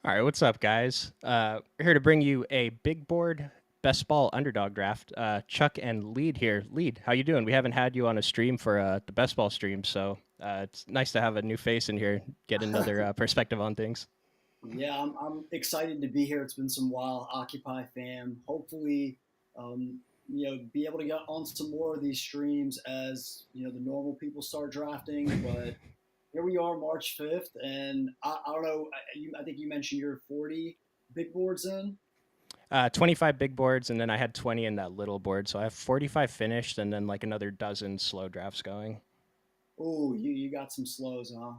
All right, what's up, guys? We're here to bring you a big board best ball underdog draft. Chuck and Lead here. Lead, how you doing? We haven't had you on a stream for the best ball stream, so it's nice to have a new face in here, get another perspective on things. Yeah, I'm excited to be here. It's been some while. Occupy fam. Hopefully, be able to get on some more of these streams as the normal people start drafting. But here we are, March 5th, and I don't know. I think you mentioned you're 40 big boards in. 25 big boards, and then I had 20 in that little board, so I have 45 finished, and then like another dozen slow drafts going. Oh, you got some slows, huh?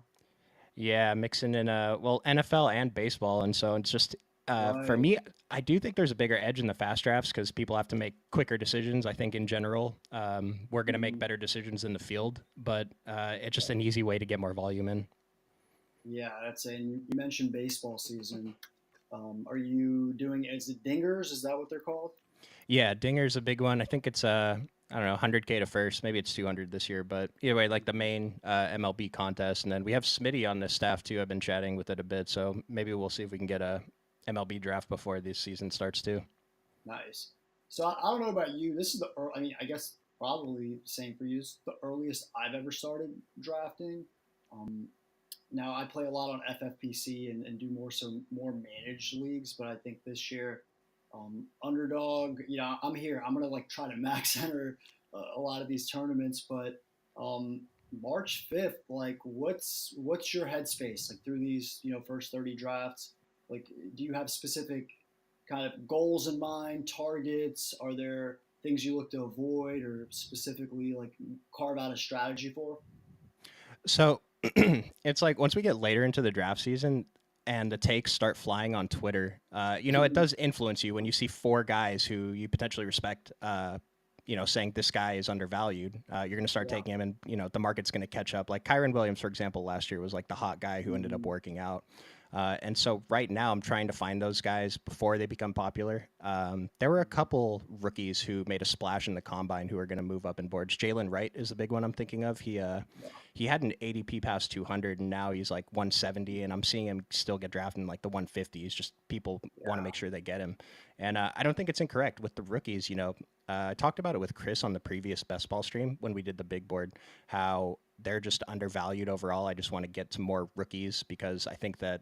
Yeah, mixing in NFL and baseball, and so it's just for Right. me, I do think there's a bigger edge in the fast drafts because people have to make quicker decisions. I think in general, we're going to make Mhm. better decisions in the field, but it's just an easy way to get more volume in. Yeah, that's it. And you mentioned baseball season. Are you doing? Is it dingers? Is that what they're called? Yeah, Dinger's a big one. I think it's I don't know 100K to first, maybe it's 200 this year, but either way, like the main MLB contest, and then we have Smitty on this staff too. I've been chatting with it a bit, so maybe we'll see if we can get a MLB draft before this season starts too. Nice. So I don't know about you. This is I mean, I guess probably the same for you. It's the earliest I've ever started drafting. Um, Now I play a lot on FFPC and do more managed leagues, but I think this year, Underdog. I'm here. I'm gonna like try to max enter a lot of these tournaments, but um, March 5th, like what's your headspace like through these first 30 drafts? Like, do you have specific kind of goals in mind, targets? Are there things you look to avoid or specifically like carve out a strategy for? So it's like once we get later into the draft season and the takes start flying on Twitter, it does influence you when you see four guys who you potentially respect, saying this guy is undervalued. You're going to start Yeah. taking him, and the market's going to catch up. Like Kyron Williams, for example, last year was like the hot guy who ended up Mhm. working out. And so right now, I'm trying to find those guys before they become popular. There were a couple rookies who made a splash in the combine who are going to move up in boards. Jalen Wright is the big one I'm thinking of. Yeah. He had an ADP past 200, and now he's like 170, and I'm seeing him still get drafted in like the 150s. Just people want to Yeah. make sure they get him, and I don't think it's incorrect with the rookies. I talked about it with Chris on the previous best ball stream when we did the big board, how they're just undervalued overall. I just want to get to more rookies because I think that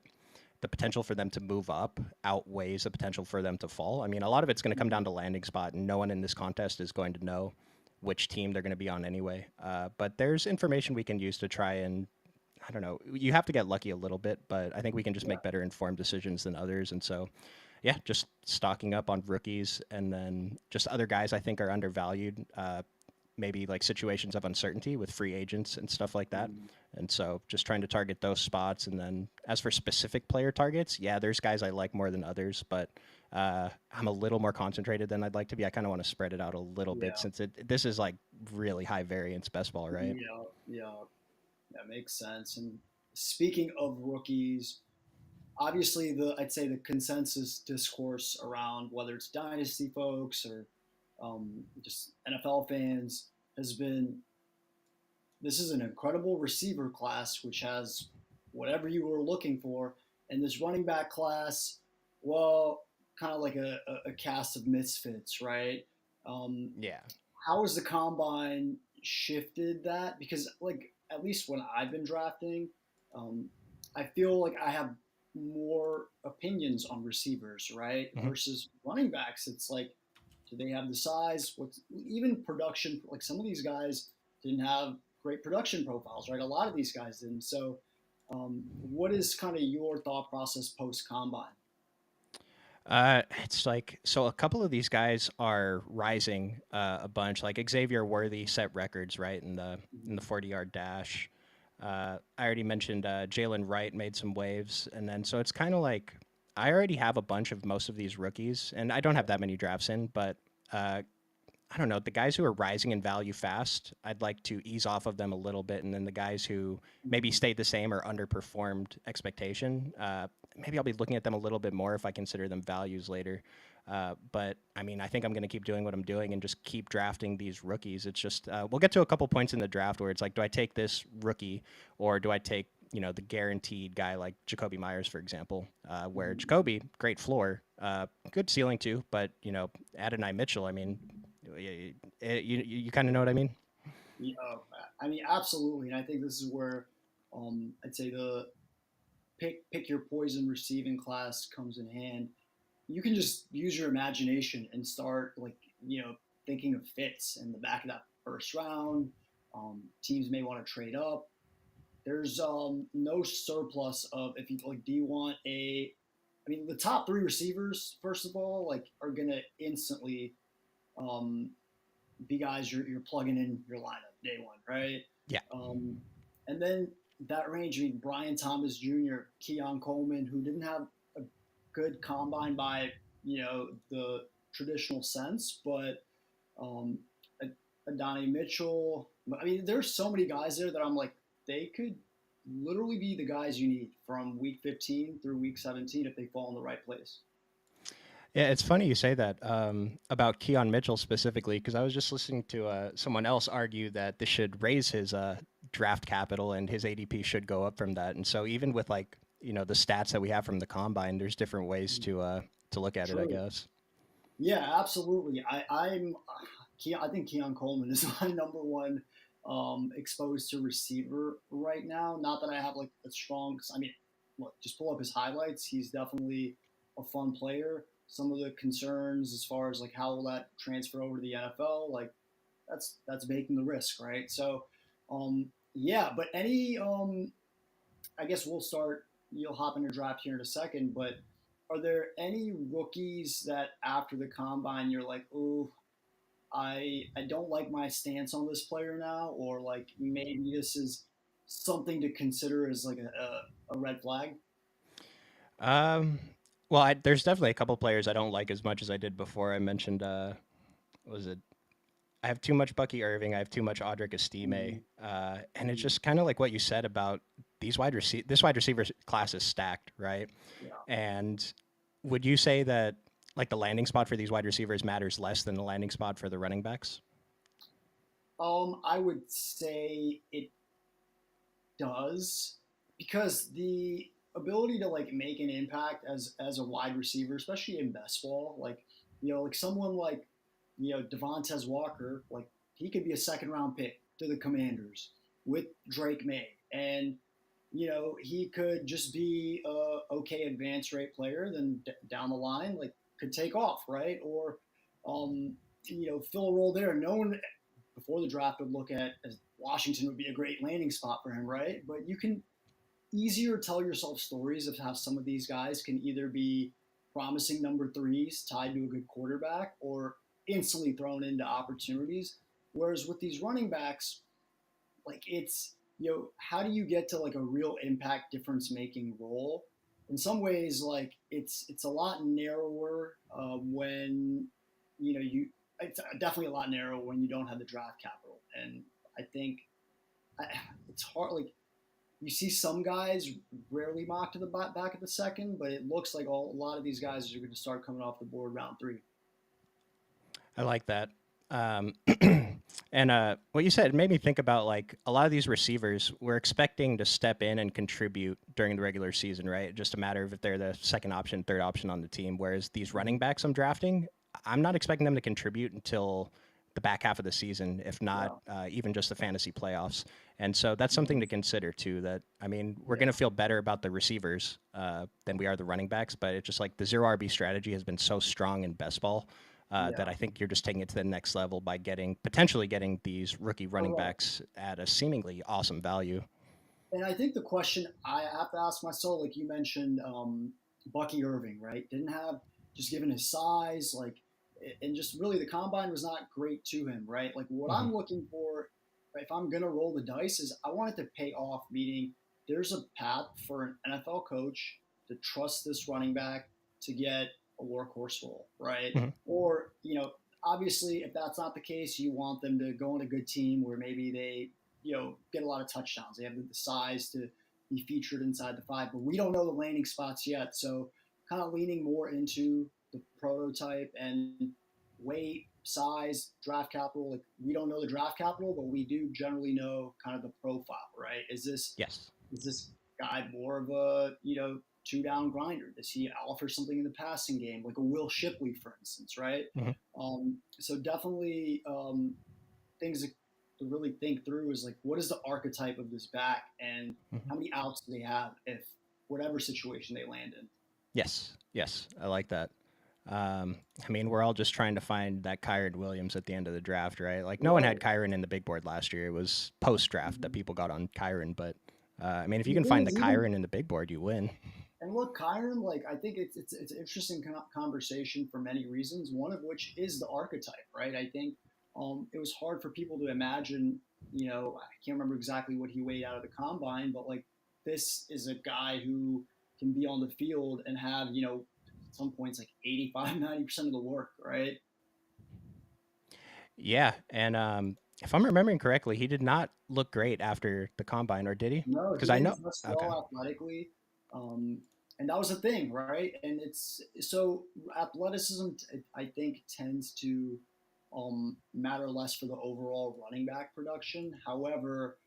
the potential for them to move up outweighs the potential for them to fall. I mean, a lot of it's going to come down Mhm. to landing spot, and no one in this contest is going to know which team they're going to be on anyway. But there's information we can use to try and I don't know. You have to get lucky a little bit, but I think we can just Yeah. make better informed decisions than others. And so, yeah, just stocking up on rookies and then just other guys I think are undervalued. Maybe like situations of uncertainty with free agents and stuff like that. Mhm. And so just trying to target those spots. And then as for specific player targets, yeah, there's guys I like more than others, but I'm a little more concentrated than I'd like to be. I kind of want to spread it out a little bit Yeah. since this is like really high variance best ball, right? Yeah. Yeah. That makes sense. And speaking of rookies, obviously I'd say the consensus discourse around whether it's dynasty folks or just NFL fans has been this is an incredible receiver class which has whatever you were looking for, and this running back class, well, kind of like a cast of misfits, right? Um, Yeah. how has the combine shifted that? Because like at least when I've been drafting, um, I feel like I have more opinions on receivers, right? hmm Versus running backs, it's like, do they have the size? What's even production? Like some of these guys didn't have great production profiles, right? A lot of these guys didn't. So, what is kind of your thought process post combine? It's like so. A couple of these guys are rising a bunch. Like Xavier Worthy set records right in the 40-yard dash. I already mentioned Jalen Wright made some waves, and then so it's kind of like I already have a bunch of most of these rookies, and I don't have that many drafts in, but uh, I don't know, the guys who are rising in value fast, I'd like to ease off of them a little bit, and then the guys who maybe Mhm. stayed the same or underperformed expectation, maybe I'll be looking at them a little bit more if I consider them values later. But I mean, I think I'm going to keep doing what I'm doing and just keep drafting these rookies. It's just we'll get to a couple points in the draft where it's like, do I take this rookie or do I take the guaranteed guy like Jacoby Myers, for example, where Mhm. Jacoby, great floor, good ceiling too, but Adonai Mitchell, I mean, you kind of know what I mean? Yeah, I mean, absolutely, and I think this is where I'd say the pick your poison receiving class comes in hand. You can just use your imagination and start thinking of fits in the back of that first round. Teams may want to trade up. There's no surplus of if you like. Do you want a? I mean, the top three receivers, first of all, like are gonna instantly um, be guys you're plugging in your lineup day one, right? Yeah. Um, and then that range, I mean, Brian Thomas Jr., Keon Coleman, who didn't have a good combine by the traditional sense, but um, Adonai Mitchell. I mean, there's so many guys there that I'm like, they could literally be the guys you need from week 15 through week 17 if they fall in the right place. Yeah, it's funny you say that about Keon Mitchell specifically, because I was just listening to someone else argue that this should raise his draft capital and his ADP should go up from that. And so even with like the stats that we have from the combine, there's different ways to look at it, I True. guess. Yeah, absolutely. I think Keon Coleman is my number one exposed to receiver right now. Not that I have like a strong. I mean, look, just pull up his highlights. He's definitely a fun player. Some of the concerns as far as like how will that transfer over to the NFL, like that's making the risk, right? So, yeah. But any I guess we'll start. You'll hop in your draft here in a second, but are there any rookies that after the combine you're like, oh, I don't like my stance on this player now, or like maybe this is something to consider as like a red flag? Um, well, there's definitely a couple players I don't like as much as I did before. I mentioned, what was it? I have too much Bucky Irving. I have too much Audric Estime, Mm, and it's mm, just kind of like what you said about this wide receiver class is stacked, right? yeah. And would you say that like the landing spot for these wide receivers matters less than the landing spot for the running backs? I would say it does because the ability to like make an impact as a wide receiver, especially in best ball, like like someone like Devontae Walker, like he could be a second round pick to the Commanders with Drake May, and he could just be a okay advance rate player. Then down the line, like could take off, right? Or um, fill a role there. No one before the draft would look at as Washington would be a great landing spot for him, right? But you can easier tell yourself stories of how some of these guys can either be promising number threes tied to a good quarterback or instantly thrown into opportunities. Whereas with these running backs, like it's how do you get to like a real impact difference making role? In some ways, like it's a lot narrower when you it's definitely a lot narrower when you don't have the draft capital. And I think I, it's hard. Like you see some guys rarely mock to the back of the second, but it looks like a lot of these guys are going to start coming off the board round three. I like that. Um, and what you said made me think about like a lot of these receivers we're expecting to step in and contribute during the regular season, right? Just a matter of if they're the second option, third option on the team. Whereas these running Mhm. backs I'm drafting, I'm not expecting them to contribute until the back half of the season, if not Yeah, even just the fantasy playoffs. And so that's yeah, something to consider too. That I mean, we're going yeah. to feel better about the receivers than we are the running backs, but it's just like the zero RB strategy has been so strong in best ball that Yeah. I think you're just taking it to the next level by potentially getting these rookie running Correct. backs at a seemingly awesome value. And I think the question I have to ask myself, like you mentioned, Bucky Irving, right? Didn't have just given his size, like, and just really the combine was not great to him, right? Like what Hmm. I'm looking for, if I'm gonna roll the dice, is I want it to pay off. Meaning, there's a path for an NFL coach to trust this running back to get a workhorse role, right? Hmm. Or obviously, if that's not the case, you want them to go on a good team where maybe they get a lot of touchdowns. They have the size to be featured inside the five, but we don't know the landing spots yet. So kind of leaning more into the prototype and weight, size, draft capital. Like we don't know the draft capital, but we do generally know kind of the profile, right? Yes. Is this guy more of a, two down grinder? Does he offer something in the passing game, like a Will Shipley, for instance, right? Mhm. So definitely things to really think through is like, what is the archetype of this back, and Mhm. how many outs do they have if whatever situation they land in? Yes, yes, I like that. I mean, we're all just trying to find that Kyron Williams at the end of the draft, right? Like, no one had Right. Kyron in the big board last year. It was post draft that Mhm. people got on Kyron. But I mean, if you And the can thing find the is, even Kyron in the big board, you win. and look, Kyron, like I think it's an interesting conversation for many reasons. One of which is the archetype, right? I think it was hard for people to imagine. I can't remember exactly what he weighed out of the combine, but like this is a guy who can be on the field and have at some points like 85, 90% of the work, right? Yeah, and if I'm remembering correctly, he did not look great after the combine, or did he? No, Because he I didn't know. dress Okay. well athletically, um, and that was the thing, right? And it's so athleticism, I think, tends to matter less for the overall running back production. However,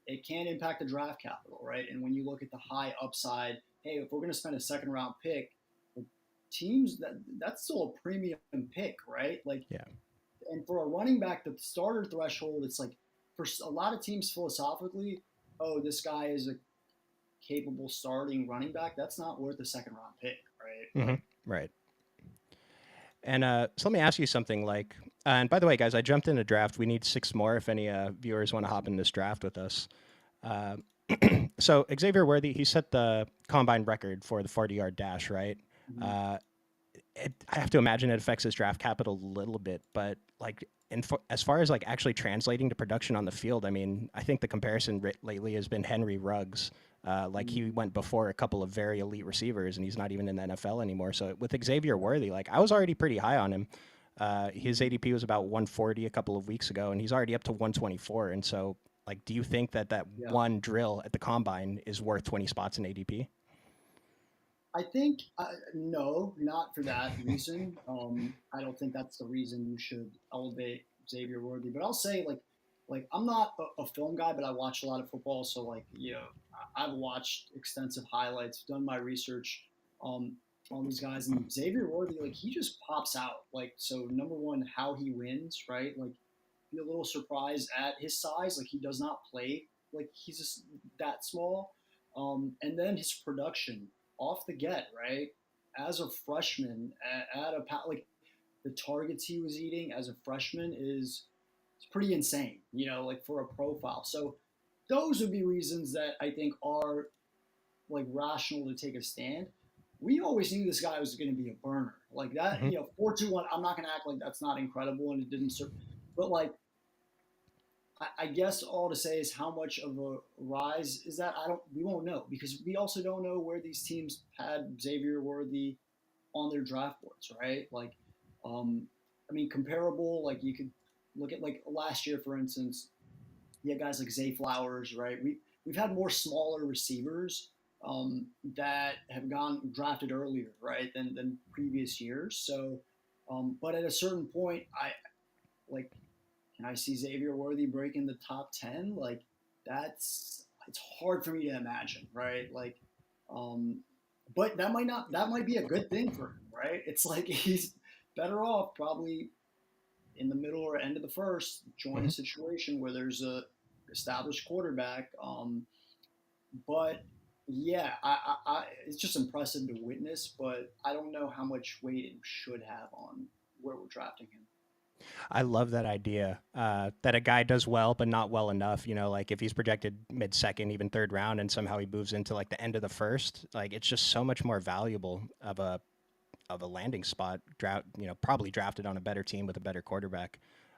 it can impact the draft capital, right? And when you look at the high upside, hey, if we're going to spend a second round pick, like, teams that's still a premium pick, right? Like, Yeah. and for a running back, the starter threshold, it's like for a lot of teams philosophically, oh, this guy is a capable starting running back. That's not worth a second round pick, right? Hmm. Like, Right. And so let me ask you something. Like, and by the way, guys, I jumped in a draft. We need six more if any viewers want to hop in this draft with us. Uh, so Xavier Worthy, he set the combine record for the 40-yard dash, right? mhm. Uh, I have to imagine it affects his draft capital a little bit, but like as far as like actually translating to production on the field, I mean, I think the comparison lately has been Henry Ruggs. Like he went before a couple of very elite receivers, and he's not even in the NFL anymore. So with Xavier Worthy, like I was already pretty high on him. His ADP was about 140 a couple of weeks ago, and he's already up to 124. And so, like, do you think that that Yeah. one drill at the combine is worth 20 spots in ADP? I think no, not for that reason. I don't think that's the reason you should elevate Xavier Worthy. But I'll say like I'm not a film guy, but I watch a lot of football. So like I've watched extensive highlights, done my research um, on these guys, and Xavier Worthy, like he just pops out. Like, so number one, how he wins, right? Like, be a little surprised at his size. Like, he does not play like he's just that small. And then his production off the get, right? As a freshman, like the targets he was eating as a freshman is it's pretty insane, like for a profile. So those would be reasons that I think are like rational to take a stand. We always knew this guy was going to be a burner like that. Hmm. 4.21. I'm not going to act like that's not incredible and it didn't serve, but like I guess all to say is how much of a rise is that? We won't know because we also don't know where these teams had Xavier Worthy on their draft boards, right? Like, um, I mean, comparable. Like you could look at like last year, for instance. You had guys like Zay Flowers, right? We've had more smaller receivers that have gone drafted earlier, right, than previous years. So, but at a certain point, I like can I see Xavier Worthy breaking the top 10? Like it's hard for me to imagine, right? Like, um, but that might be a good thing for him, right? It's like he's better off probably in the middle or end of the first, join a Hmm. situation where there's a established quarterback. But yeah, it's just impressive to witness, but I don't know how much weight it should have on where we're drafting him. I love that idea that a guy does well, but not well enough. You know, like if he's projected mid second, even third round, and somehow he moves into like the end of the first, like it's just so much more valuable of a landing spot. Probably drafted on a better team with a better quarterback.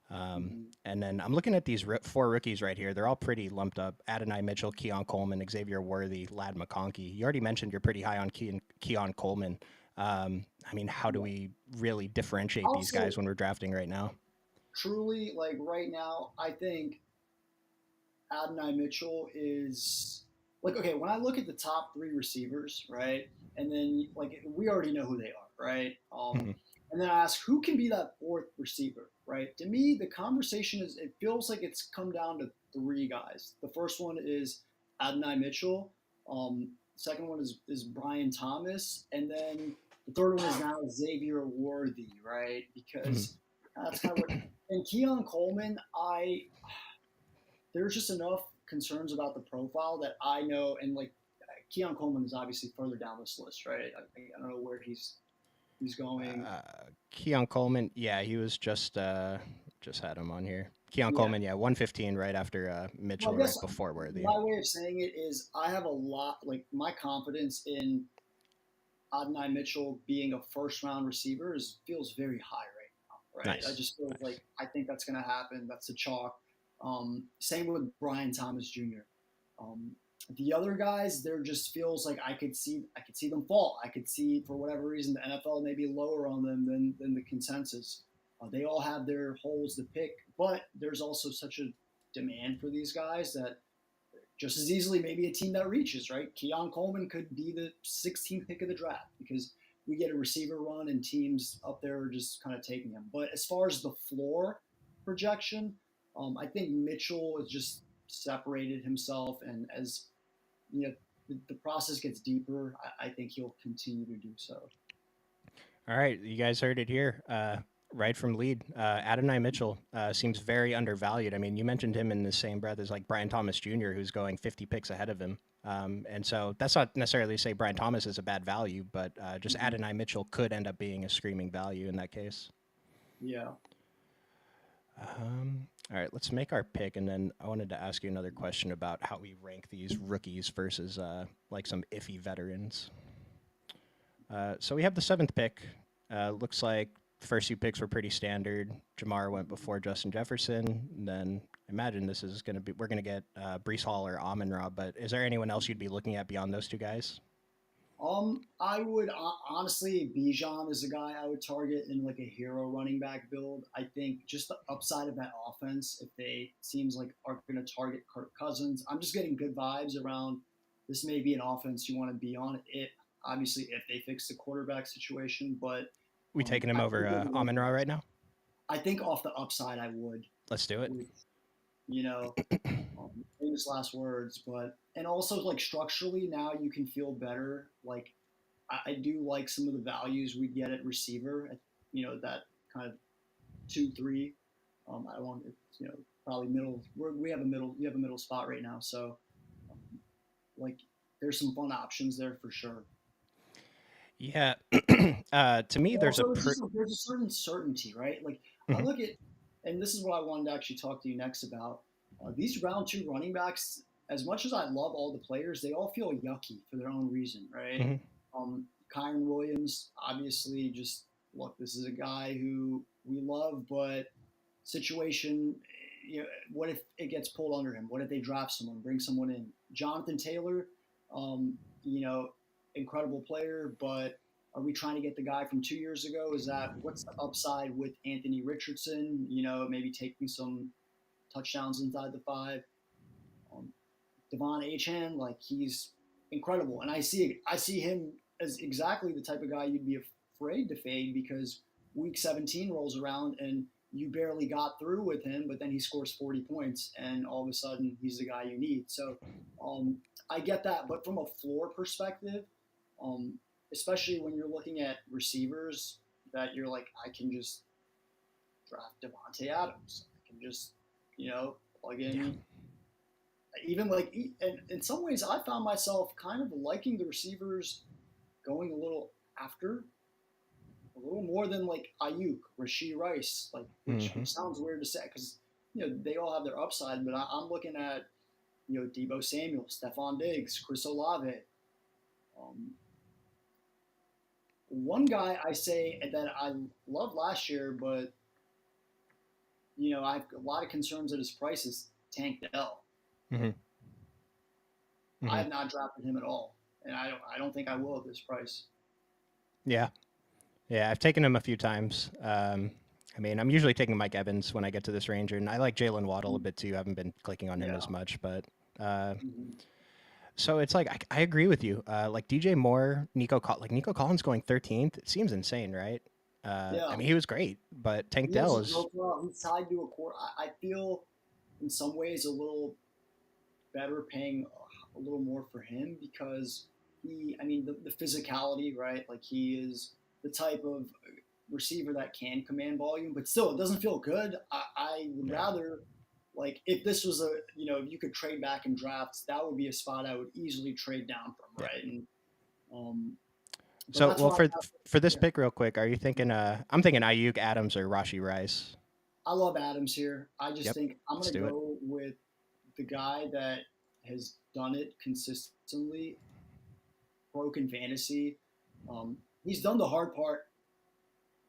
Mm-hmm. And then I'm looking at these four rookies right here. They're all pretty lumped up: Adonai Mitchell, Keon Coleman, Xavier Worthy, Lad McConkey. You already mentioned you're pretty high on Keon Coleman. I mean, how do Yeah. we really differentiate I'll these say guys when we're drafting right now? truly, like right now, I think Adonai Mitchell is like okay. When I look at the top three receivers, right, and then like we already know who they are, right? And then I ask who can be that fourth receiver, right? To me, the conversation is it feels like it's come down to three guys. The first one is Adonai Mitchell. Second one is Brian Thomas, and then the third one is now Xavier Worthy, right? Mhm. Because that's kind of what. And Keon Coleman, I there's just enough concerns about the profile that I know, and like Keon Coleman is obviously further down this list, right? I don't know where he's going. Keon Coleman, yeah, he was just had him on here. Keon Yeah. Coleman, yeah, 115 right after Well, I Mitchell, guess right before Worthy. my way of saying it is I have a lot like my confidence in Adonai Mitchell being a first round receiver feels very high right now, right? I Nice, just feel like nice. I think that's going to happen. That's a chalk. Same with Brian Thomas Jr. Um, the other guys, there just feels like I could see them fall. I could see for whatever reason the NFL may be lower on them than the consensus. They all have their holes to pick, but there's also such a demand for these guys that just as easily maybe a team that reaches, right? Keon Coleman could be the 16th pick of the draft because we get a receiver run and teams up there are just kind of taking him. But as far as the floor projection, I think Mitchell has just separated himself, and as you know, the process gets deeper, I think he'll continue to do so. All right, you guys heard it here. Right from lead, Adonai Mitchell seems very undervalued. I mean, you mentioned him in the same breath as like Brian Thomas Jr., who's going 50 picks ahead of him. And so that's not necessarily to say Brian Thomas is a bad value, but just Mm-hmm. Adonai Mitchell could end up being a screaming value in that case. Yeah. All right, let's make our pick, and then I wanted to ask you another question about how we rank these rookies versus like some iffy veterans. So we have the seventh pick. Looks like the first few picks were pretty standard. Jamar went before Justin Jefferson. And then imagine this is going to be we're going to get Brees Hall or Amon Ra. But is there anyone else you'd be looking at beyond those two guys? I would honestly, Bijan is a guy I would target in like a hero running back build. I think just the upside of that offense, if they seems like are going to target Kirk Cousins, I'm just getting good vibes around. This may be an offense you want to be on. It obviously if they fix the quarterback situation, but We taking him I over think they're the Amon running Ra backs. right now? I think off the upside, I would, Let's do it. with you know, famous last words, but and also like structurally now you can feel better. Like I do like some of the values we get at receiver. That kind of 2-3. I want probably middle. We have a middle. We have a middle spot right now, so like there's some fun options there for sure. Yeah. To me, And there's a also, there's a certain certainty, right? Like I Mhm. look at, and this is what I wanted to actually talk to you next about. These round two running backs, as much as I love all the players, they all feel yucky for their own reason, right? Mhm. Kyron Williams, obviously, just look, this is a guy who we love, but situation, what if it gets pulled under him? What if they draft someone, bring someone in? Jonathan Taylor, um, you know, incredible player, but are we trying to get the guy from 2 years ago? Is that what's the upside with Anthony Richardson? Maybe taking some touchdowns inside the five. Um, Devon Achan, like he's incredible, and I see him as exactly the type of guy you'd be afraid to fade because week 17 rolls around and you barely got through with him, but then he scores 40 points, and all of a sudden he's the guy you need. So I get that, but from a floor perspective, um, especially when you're looking at receivers, that you're like, I can just draft Devontae Adams. I can just plug Yeah. in even like and in some ways I found myself kind of liking the receivers going a little after a little more than like Ayuk, Rasheed Rice, like which Hmm. sounds weird to say because they all have their upside, but I'm looking at Debo Samuel, Stephon Diggs, Chris Olave. Um, One guy I say that I loved last year, but I have a lot of concerns at his price is Tank Dell. Hmm. I Hmm. have not drafted him at all, and I don't think I will at this price. Yeah. Yeah. I've taken him a few times. I mean, I'm usually taking Mike Evans when I get to this range, and I like Jalen Waddle a bit too. I haven't been clicking on him Yeah. as much, but uh, Mhm. so it's like I agree with you. Like DJ Moore, like Nico Collins going 13th. It seems insane, right? I Yeah, mean, he was great, but Tank he Dell hasn't is. broke well. He's tied to a core. I feel in some ways a little better paying. a little more for him because I mean, the physicality, right? Like he is the type of receiver that can command volume, but still, it doesn't feel good. I would Yeah. rather, like, if this was if you could trade back in drafts, that would be a spot I would easily trade down from, Yeah. right? And, um, but So, that's well, why I for this yeah, pick, real quick, are you thinking? I'm thinking Ayuk, Adams, or Rashi Rice. I love Adams here. I just Yep. think I'm Let's going to do it. go with the guy that has done it consistently, broken fantasy. He's done the hard part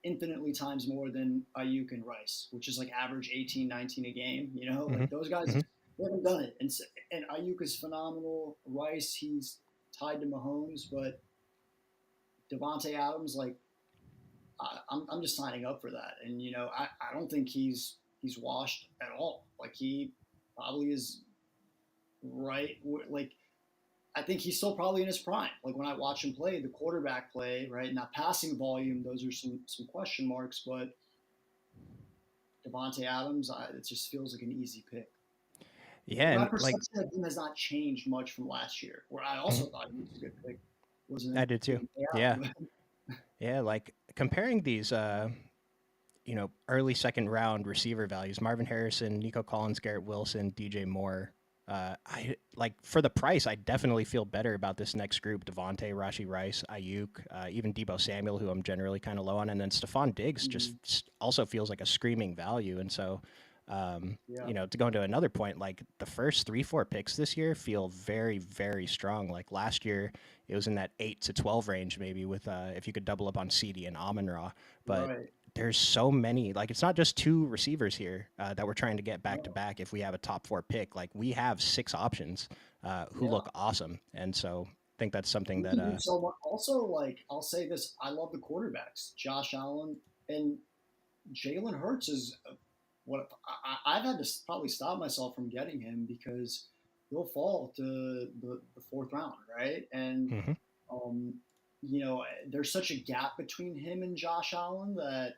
infinitely times more than Ayuk and Rice, which is like average 18, 19 a game. You know, Hmm. like those guys Hmm. they haven't done it. And Ayuk is phenomenal. Rice, he's tied to Mahomes, but Devontae Adams, like I'm just signing up for that. And I don't think he's washed at all. Like he probably is right. Like I think he's still probably in his prime. Like when I watch him play, the quarterback play, right, and that passing volume, those are some question marks. But Devontae Adams, it just feels like an easy pick. Yeah, My and like perception of him has not changed much from last year, where I mhm, also thought he was a good pick. I Wasn't did too. didn't pay Yeah, out. yeah. Like comparing these, early second round receiver values: Marvin Harrison, Nico Collins, Garrett Wilson, DJ Moore. I like for the price. I definitely feel better about this next group: Devontae, Rashi Rice, Ayuk, even Debo Samuel, who I'm generally kind of low on, and then Stephon Diggs just Mhm. also feels like a screaming value. And so, Yeah, to go into another point, like the first 3, 4 picks this year feel very, very strong. Like last year, it was in that 8 to 12 range, maybe with if you could double up on CD and Amon Ra, but right. there's so many. Like it's not just 2 receivers here that we're trying to get back to No, back. If we have a top 4 pick, like we have 6 options who yeah. look awesome, and so I think that's something You that can do so much. Also, like I'll say this, I love the quarterbacks, Josh Allen and Jalen Hurts is what I've had to probably stop myself from getting him because he'll fall to the fourth round, right? And mhm, um, there's such a gap between him and Josh Allen that,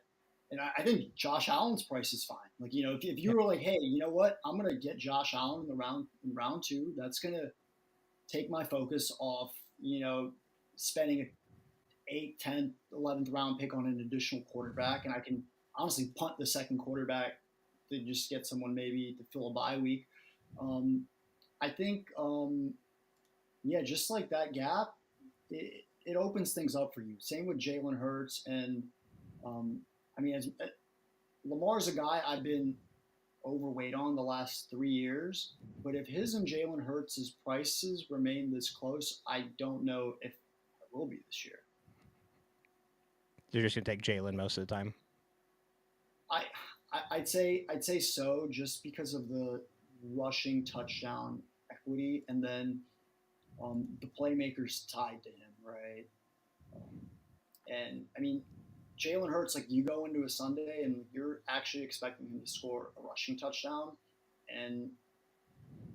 and I think Josh Allen's price is fine. Like if you yep, were like, hey, you know what, I'm gonna get Josh Allen in round two. That's gonna take my focus off, spending a 8th, 10th, 11th round pick on an additional quarterback, and I can honestly punt the second quarterback to just get someone maybe to fill a bye week. Um, I think, yeah, just like that gap, it opens things up for you. Same with Jalen Hurts, and um, I mean, Lamar's a guy I've been overweight on the last 3 years. But if his and Jalen Hurts' prices remain this close, I don't know if it will be this year. you're just gonna take Jalen most of the time. I, I'd say so, just because of the rushing touchdown equity, and then the playmakers tied to him, right? Um, and I mean, Jalen Hurts, like you go into a Sunday and you're actually expecting him to score a rushing touchdown, and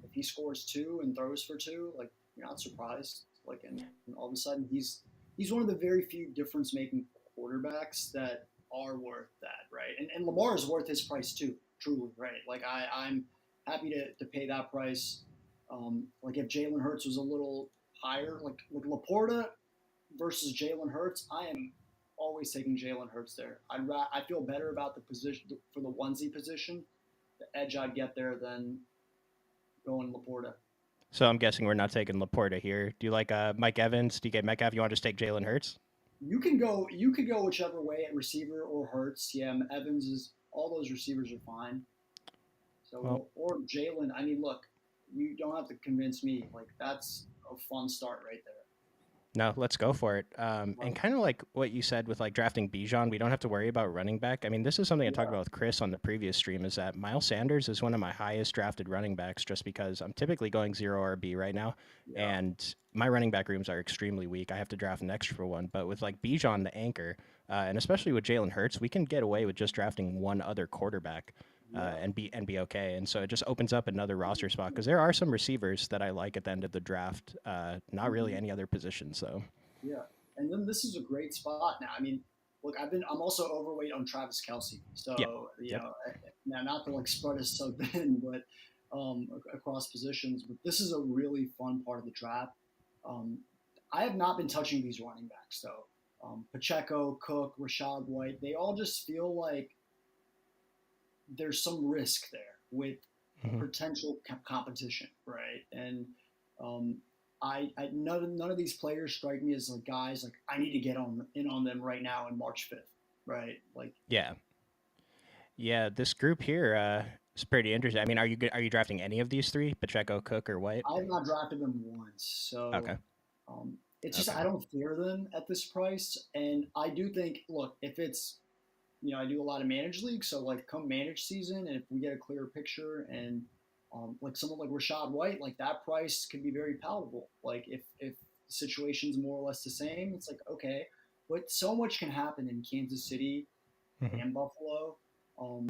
if he scores two and throws for two, like you're not surprised. Like, and all of a sudden he's one of the very few difference making quarterbacks that are worth that, right? And Lamar is worth his price too, truly, right? Like I'm happy to pay that price. Like if Jalen Hurts was a little higher, like Laporta versus Jalen Hurts, I am always taking Jalen Hurts there. I feel better about the position for the onesie position, the edge I'd get there than going Laporta. So I'm guessing we're not taking Laporta here. Do you like Mike Evans, DK Metcalf? You want to just take Jalen Hurts? You could go whichever way at receiver or Hurts. Yeah, Evans is all those receivers are fine. Well, So or Jalen. I mean, look, you don't have to convince me. Like that's a fun start right there. no, let's go for it. And Right. kind of like what you said with like drafting Bijan, we don't have to worry about running back. I mean, this is something I talked Yeah. about with Chris on the previous stream. Is that Miles Sanders is one of my highest drafted running backs, just because I'm typically going 0 RB right now, Yeah. and my running back rooms are extremely weak. I have to draft an extra one. But with like Bijan, the anchor, and especially with Jalen Hurts, we can get away with just drafting one other quarterback Yeah. and be okay. And so it just opens up another roster spot because there are some receivers that I like at the end of the draft. Not really Mhm. any other positions. So Yeah. And then this is a great spot now. I mean, look, I'm also overweight on Travis Kelsey. yeah, So, yep. now not to like spread us so thin, but across positions. But this is a really fun part of the draft. Um, I have not been touching these running backs though. Pacheco, Cook, Rashad White, they all just feel like there's some risk there with Hmm. potential competition, right? And um, none of these players strike me as like guys like I need to get on in on them right now in March 5th, right? Like Yeah, yeah. This group here is pretty interesting. I mean, are you drafting any of these three, Pacheco, Cook, or White? I have not drafted them once, so Okay, it's just I okay. don't fear them at this price, and I do think look if it's I do a lot of managed leagues, so like come managed season, and if we get a clearer picture and like someone like Rashad White, like that price could be very palatable. Like if the situation's more or less the same, it's like okay, but so much can happen in Kansas City Hmm. and Buffalo. Um,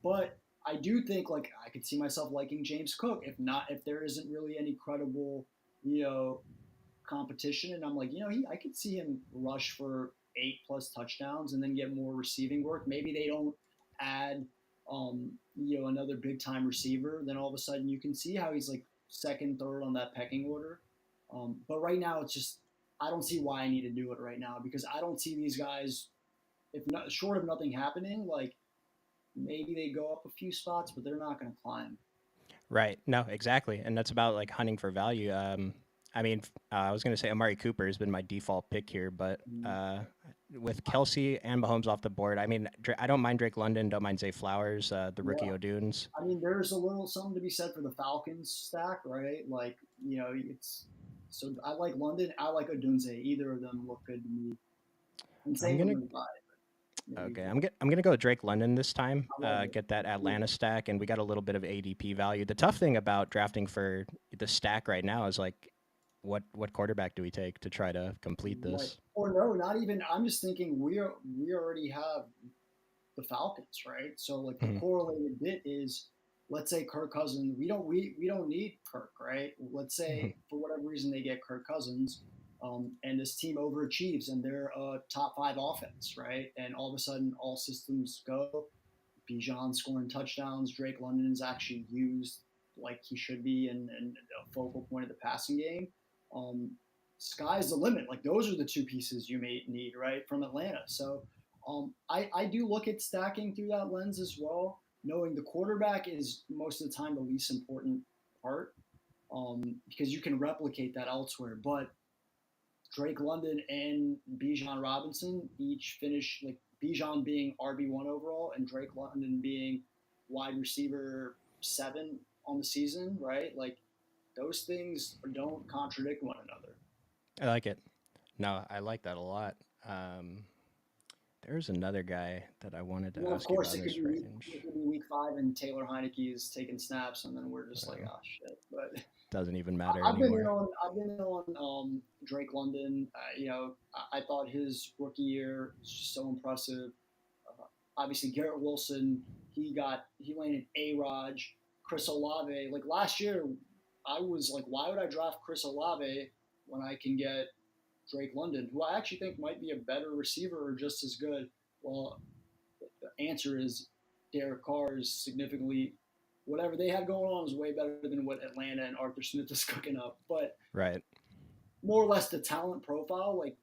but I do think like I could see myself liking James Cook if there isn't really any credible you know competition, and I'm like, I could see him rush for 8+ touchdowns and then get more receiving work. Maybe they don't add, another big time receiver. Then all of a sudden you can see how he's like second, third on that pecking order. But right now it's just I don't see why I need to do it right now because I don't see these guys if not short of nothing happening. Like maybe they go up a few spots, but they're not going to climb. Right. No, exactly. And that's about like hunting for value. I mean, I was going to say Amari Cooper has been my default pick here, but Mm. with Kelsey and Mahomes off the board, I mean, I don't mind Drake London, don't mind Zay Flowers, the rookie Yeah. O'Dunes. I mean, there's a little something to be said for the Falcons stack, right? Like, it's so I like London, I like Odunze. Either of them look good to me. And I'm same with gonna Levi. Maybe Okay, I'm gonna go Drake London this time. I love it. Get that Ooh, Atlanta stack, and we got a little bit of ADP value. The tough thing about drafting for the stack right now is like, what quarterback do we take to try to complete right. this? Or no, not even. I'm just thinking we already have the Falcons, right? So like the Mhm. correlated bit is, let's say Kirk Cousins. We don't need Kirk, right? Let's Mhm. say for whatever reason they get Kirk Cousins, and this team overachieves and they're a top five offense, right? And all of a sudden all systems go. Bijan scoring touchdowns. Drake London is actually used like he should be and a focal point of the passing game. Um, Sky's the limit. Like those are the two pieces you may need, right, from Atlanta. So I do look at stacking through that lens as well, knowing the quarterback is most of the time the least important part because you can replicate that elsewhere. But Drake London and Bijan Robinson each finish like Bijan being RB1 overall and Drake London being wide receiver 7 on the season, right? Like those things don't contradict one another. I like it. No, I like that a lot. Um, there's another guy that I wanted And to then of ask you course about in this it range. could be week 5 and Taylor Heineke is taking snaps and then we're just like, Uh, oh shit. But doesn't even matter I've been in anymore. on Drake London. I thought his rookie year was just so impressive. Obviously, Garrett Wilson, he landed A-Raj, Chris Olave. Like last year, I was like, why would I draft Chris Olave when I can get Drake London, who I actually think might be a better receiver or just as good? Well, the answer is Derek Carr is significantly whatever they had going on is way better than what Atlanta and Arthur Smith is cooking up. But Right. more or less the talent profile, like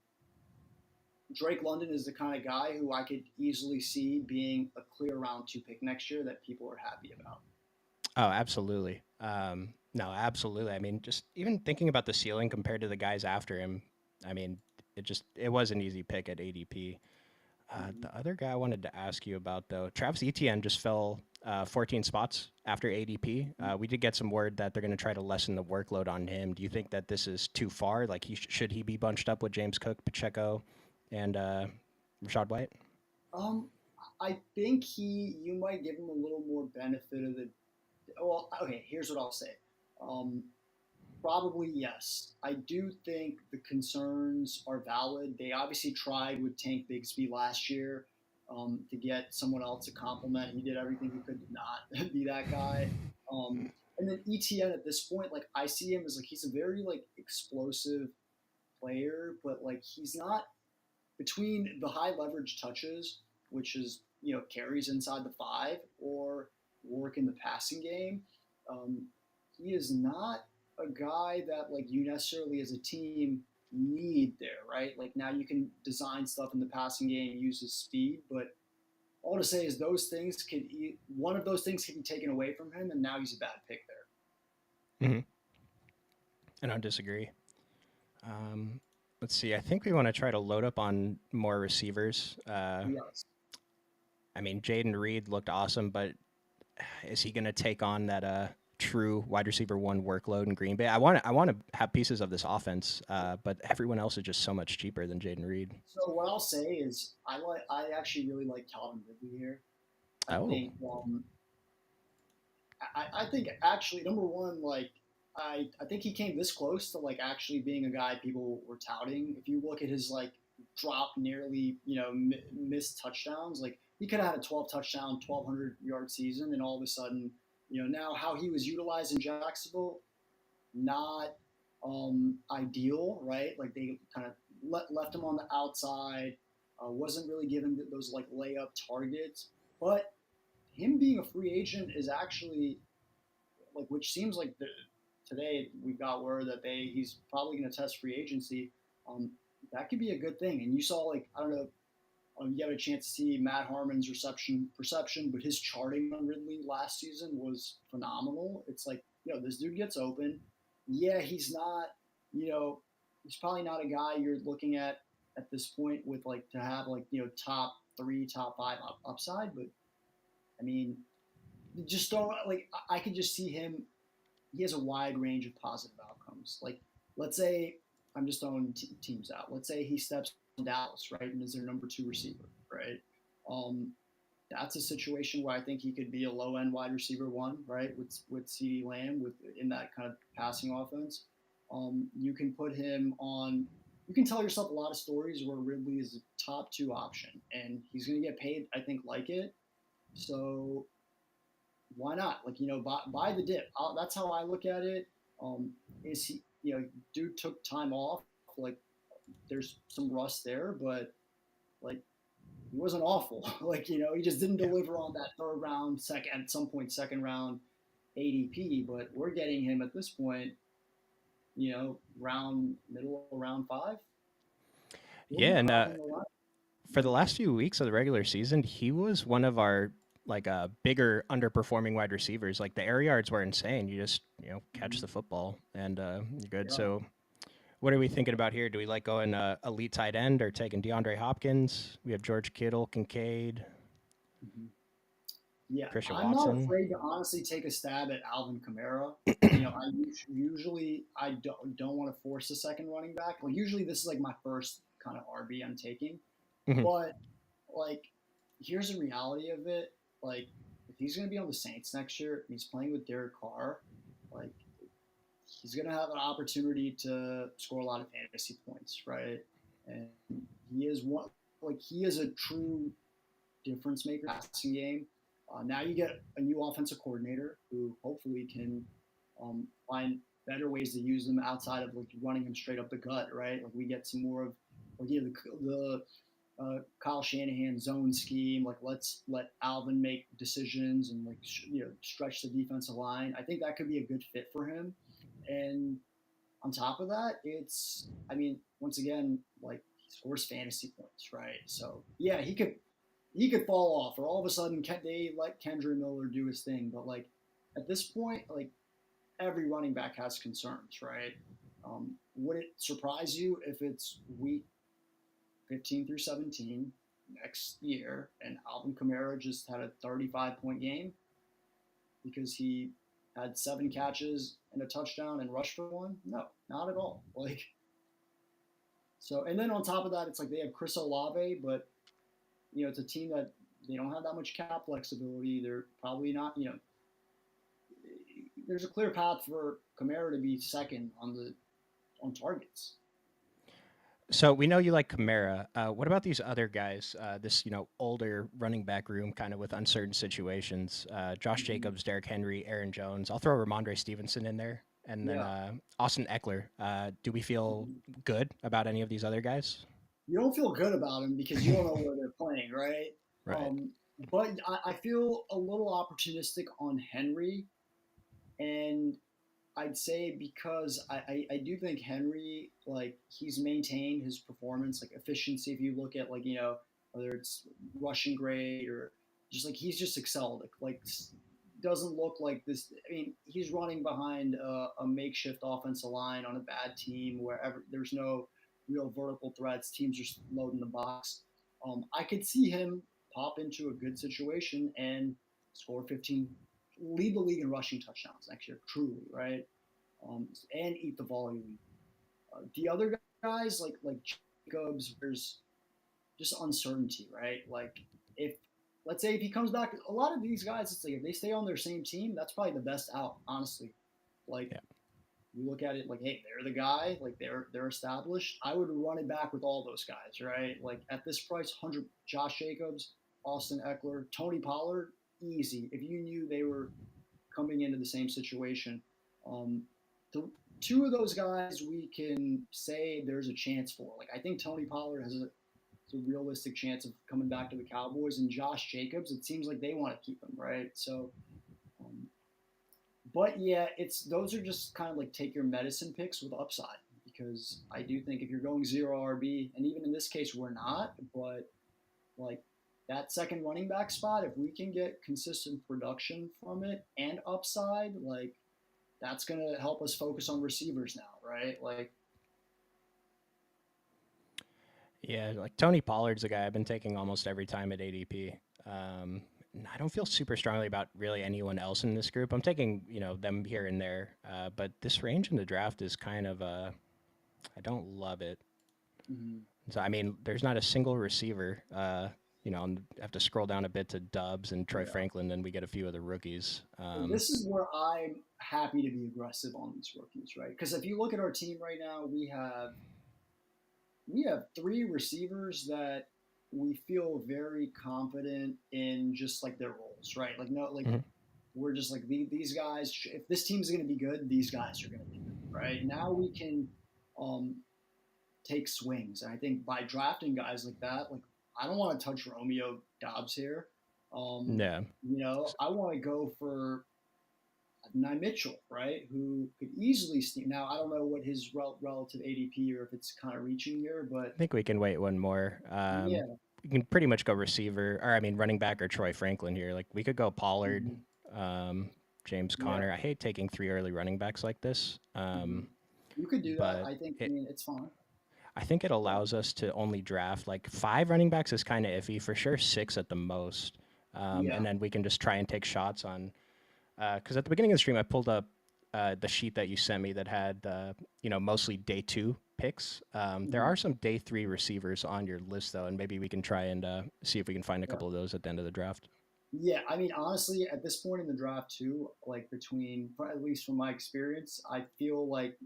Drake London is the kind of guy who I could easily see being a clear round 2 pick next year that people are happy about. Oh, absolutely. No, absolutely. I mean, just even thinking about the ceiling compared to the guys after him, I mean, it was an easy pick at ADP. Mhm. The other guy I wanted to ask you about though, Travis Etienne just fell 14 spots after ADP. We did get some word that they're going to try to lessen the workload on him. Do you think that this is too far? Like, should he be bunched up with James Cook, Pacheco, and Rashad White? Um, I think you might give him a little more benefit of the. Well, okay. Here's what I'll say. Um, Probably yes. I do think the concerns are valid. They obviously tried with Tank Bigsby last year to get someone else to complement. He did everything he could to not be that guy. And then ETN at this point, like I see him as like he's a very like explosive player, but like he's not between the high leverage touches, which is carries inside the 5 or work in the passing game. he is not a guy that like you necessarily as a team need there, right? Like now you can design stuff in the passing game, use his speed, but all to say is those things could one of those things could be taken away from him, and now he's a bad pick there. Mm-hmm. I don't disagree. Um, let's see. I think we want to try to load up on more receivers. Yes. I mean, Jaden Reed looked awesome, but is he going to take on that true wide receiver one workload in Green Bay? I want to have pieces of this offense, but everyone else is just so much cheaper than Jaden Reed. So what I'll say is I actually really like Calvin Ridley here. I Oh, think I think actually number one, like I think he came this close to like actually being a guy people were touting. If you look at his like drop nearly missed touchdowns, like he could have had a 12 touchdown, 1,200 yard season, and all of a sudden now how he was utilized in Jacksonville, not ideal, right? Like they kind of left him on the outside, wasn't really given those like layup targets, but him being a free agent is actually like which seems like today we've got word that he's probably going to test free agency. Um, that could be a good thing. And you saw like I don't know, you had a chance to see Matt Harmon's reception perception, but his charting on Ridley last season was phenomenal. It's like this dude gets open. Yeah, he's not. You know, he's probably not a guy you're looking at this point with like to have like top three, top five upside, but I mean, just don't like I could just see him. He has a wide range of positive outcomes. Like, let's say I'm just throwing teams out. Let's say he steps in Dallas, right, and is their number two receiver, right? Um, that's a situation where I think he could be a low end wide receiver one, right, with CeeDee Lamb with in that kind of passing offense. You can put him on. You can tell yourself a lot of stories where Ridley is a top two option, and he's going to get paid, I think, like it. So why not? Like buy the dip. That's how I look at it. Is he? Dude took time off. Like there's some rust there, but like he wasn't awful. Like he just didn't yeah. deliver on that third round, second at some point second round ADP. But we're getting him at this point. Round middle of round five. He'll be Yeah, and probably in the line. for the last few weeks of the regular season, he was one of our like bigger underperforming wide receivers. Like the air yards were insane. You just catch the football and you're good. Yeah. So what are we thinking about here? Do we like going elite tight end or taking DeAndre Hopkins? We have George Kittle, Kincaid, Mm-hmm. Yeah, Christian I'm not Watson. afraid to honestly take a stab at Alvin Kamara. I usually I don't want to force a second running back. Like usually this is like my first kind of RB I'm taking, Mhm. but like here's the reality of it. Like if he's going to be on the Saints next year, and he's playing with Derek Carr, like he's going to have an opportunity to score a lot of fantasy points, right? And he is one like he is a true difference maker passing game. Now you get a new offensive coordinator who hopefully can find better ways to use them outside of like running them straight up the gut, right? Like we get some more of like the Kyle Shanahan zone scheme. Like let's let Alvin make decisions and like stretch the defensive line. I think that could be a good fit for him. And on top of that, it's I mean once again like he scores fantasy points, right? So yeah, he could fall off, or all of a sudden they let Kendra Miller do his thing. But like at this point, like every running back has concerns, right? Would it surprise you if it's week 15 through 17 next year and Alvin Kamara just had a 35-point game because he had 7 catches and a touchdown and rushed for one? No, not at all. Like so, and then on top of that, it's like they have Chris Olave, but it's a team that they don't have that much cap flexibility. They're probably not, there's a clear path for Kamara to be second on targets. So we know you like Kamara. What about these other guys? This older running back room, kind of with uncertain situations. Josh Mm-hmm. Jacobs, Derrick Henry, Aaron Jones. I'll throw Ramondre Stevenson in there, and then Yeah. Austin Eckler. Do we feel Mm-hmm. good about any of these other guys? You don't feel good about them because you don't know where they're playing, right? Right. But I feel a little opportunistic on Henry And I'd say because I do think Henry, like, he's maintained his performance, like efficiency. If you look at, like, whether it's rushing grade or just like he's just excelled. Like, doesn't look like this. I mean, he's running behind a makeshift offensive line on a bad team wherever there's no real vertical threats. Teams are loading the box. I could see him pop into a good situation and score 15, lead the league in rushing touchdowns next year, truly, right? And eat the volume. The other guys like Jacobs, there's just uncertainty, right? Like, if let's say if he comes back, a lot of these guys, it's like if they stay on their same team, that's probably the best out, honestly. Like, Yeah. you look at it like, hey, they're the guy, like they're established. I would run it back with all those guys, right? Like at this price, 100, Josh Jacobs, Austin Eckler, Tony Pollard, easy. If you knew they were coming into the same situation. Um, the two of those guys we can say there's a chance for. Like, I think Tony Pollard has a realistic chance of coming back to the Cowboys, and Josh Jacobs, it seems like they want to keep him, right? So, um, but yeah, it's those are just kind of like take your medicine picks with upside, because I do think if you're going zero RB, and even in this case we're not, but like that second running back spot, if we can get consistent production from it and upside, like that's going to help us focus on receivers now, right? Like, Yeah, like Tony Pollard's a guy I've been taking almost every time at ADP. I don't feel super strongly about really anyone else in this group. I'm taking, them here and there, but this range in the draft is kind of I don't love it. mhm. So I mean, there's not a single receiver. I have to scroll down a bit to Dubs and Troy Yeah. Franklin, then we get a few of the rookies. And this is where I'm happy to be aggressive on these rookies, right? Because if you look at our team right now, we have three receivers that we feel very confident in, just like their roles, right? Like, no, like Mhm. we're just like these guys. If this team's going to be good, these guys are going to be good, right? Now we can um, take swings. And I think by drafting guys like that, like I don't want to touch Romeo Dobbs here. Um, Yeah, I want to go for Nye Mitchell, right? Who could easily steam. Now I don't know what his relative ADP, or if it's kind of reaching here, but I think we can wait one more. yeah, We can pretty much go receiver, or I mean, running back or Troy Franklin here. Like we could go Pollard, mm-hmm, um, James yeah, Conner. I hate taking three early running backs like this, mm-hmm. You could do that. but I think. I it mean, it's fine. I think it Yeah, allows us to only draft like five running backs is kind of iffy for sure, six at the most, and yeah, then we can just try and take shots on. Because at the beginning of the stream, I pulled up the sheet that you sent me that had mostly day two picks. There mm-hmm, are some day three receivers on your list though, and maybe we can try and see if we can find a yeah. couple of those at the end of the draft. Yeah, I mean, honestly, at this point in the draft, too, like at least from my experience, I feel like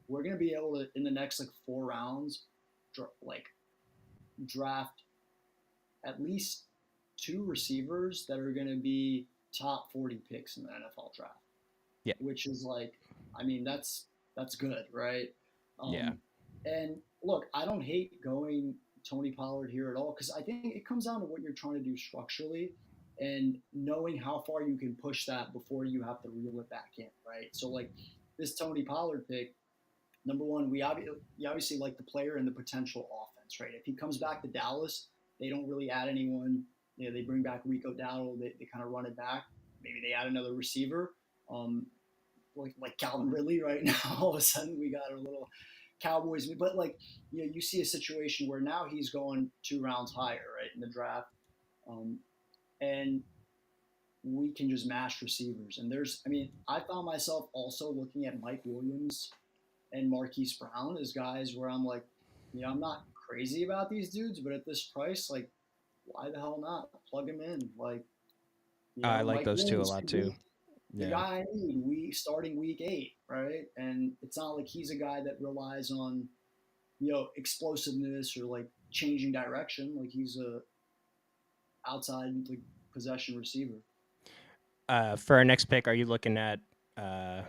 we're gonna be able to, in the next like 4 rounds, like draft at least two receivers that are gonna be top 40 picks in the NFL draft, Yeah, which is like, I mean, that's good, right? yeah. Um, and look, I don't hate going Tony Pollard here at all, because I think it comes down to what you're trying to do structurally and knowing how far you can push that before you have to reel it back in, right? So like this Tony Pollard pick, number one, we obviously like the player and the potential offense, right? If he comes back to Dallas, they don't really add anyone. They bring back Rico Dowdle, they kind of run it back. Maybe they add another receiver. Um, like Calvin Ridley right now. All of a sudden, we got a little Cowboys. But like, you see a situation where now he's going 2 rounds higher, right, in the draft, um, and we can just mash receivers. And I mean, I found myself also looking at Mike Williams and Marquise Brown as guys where I'm like, I'm not crazy about these dudes, but at this price, like, why the hell not plug him in? Like, I like Mike those two a Williams lot could too. be the Yeah. guy I need starting week 8, right? And it's not like he's a guy that relies on explosiveness or like changing direction. Like, he's a outside like possession receiver. For our next pick, are you looking at uh,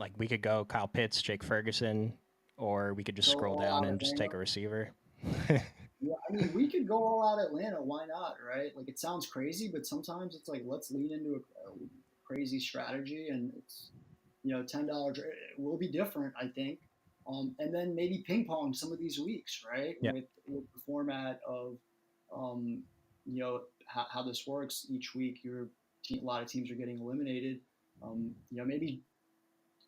like we could go Kyle Pitts, Jake Ferguson, or we could just Go scroll all down out and just take Atlanta. a receiver? Yeah, I mean, we could go all out Atlanta. Why not, right? Like, it sounds crazy, but sometimes it's like, let's lean into a crazy strategy, and $10 will be different, I think. And then maybe ping pong some of these weeks, right? Yeah. With the format of, um, how this works each week. A lot of teams are getting eliminated. Maybe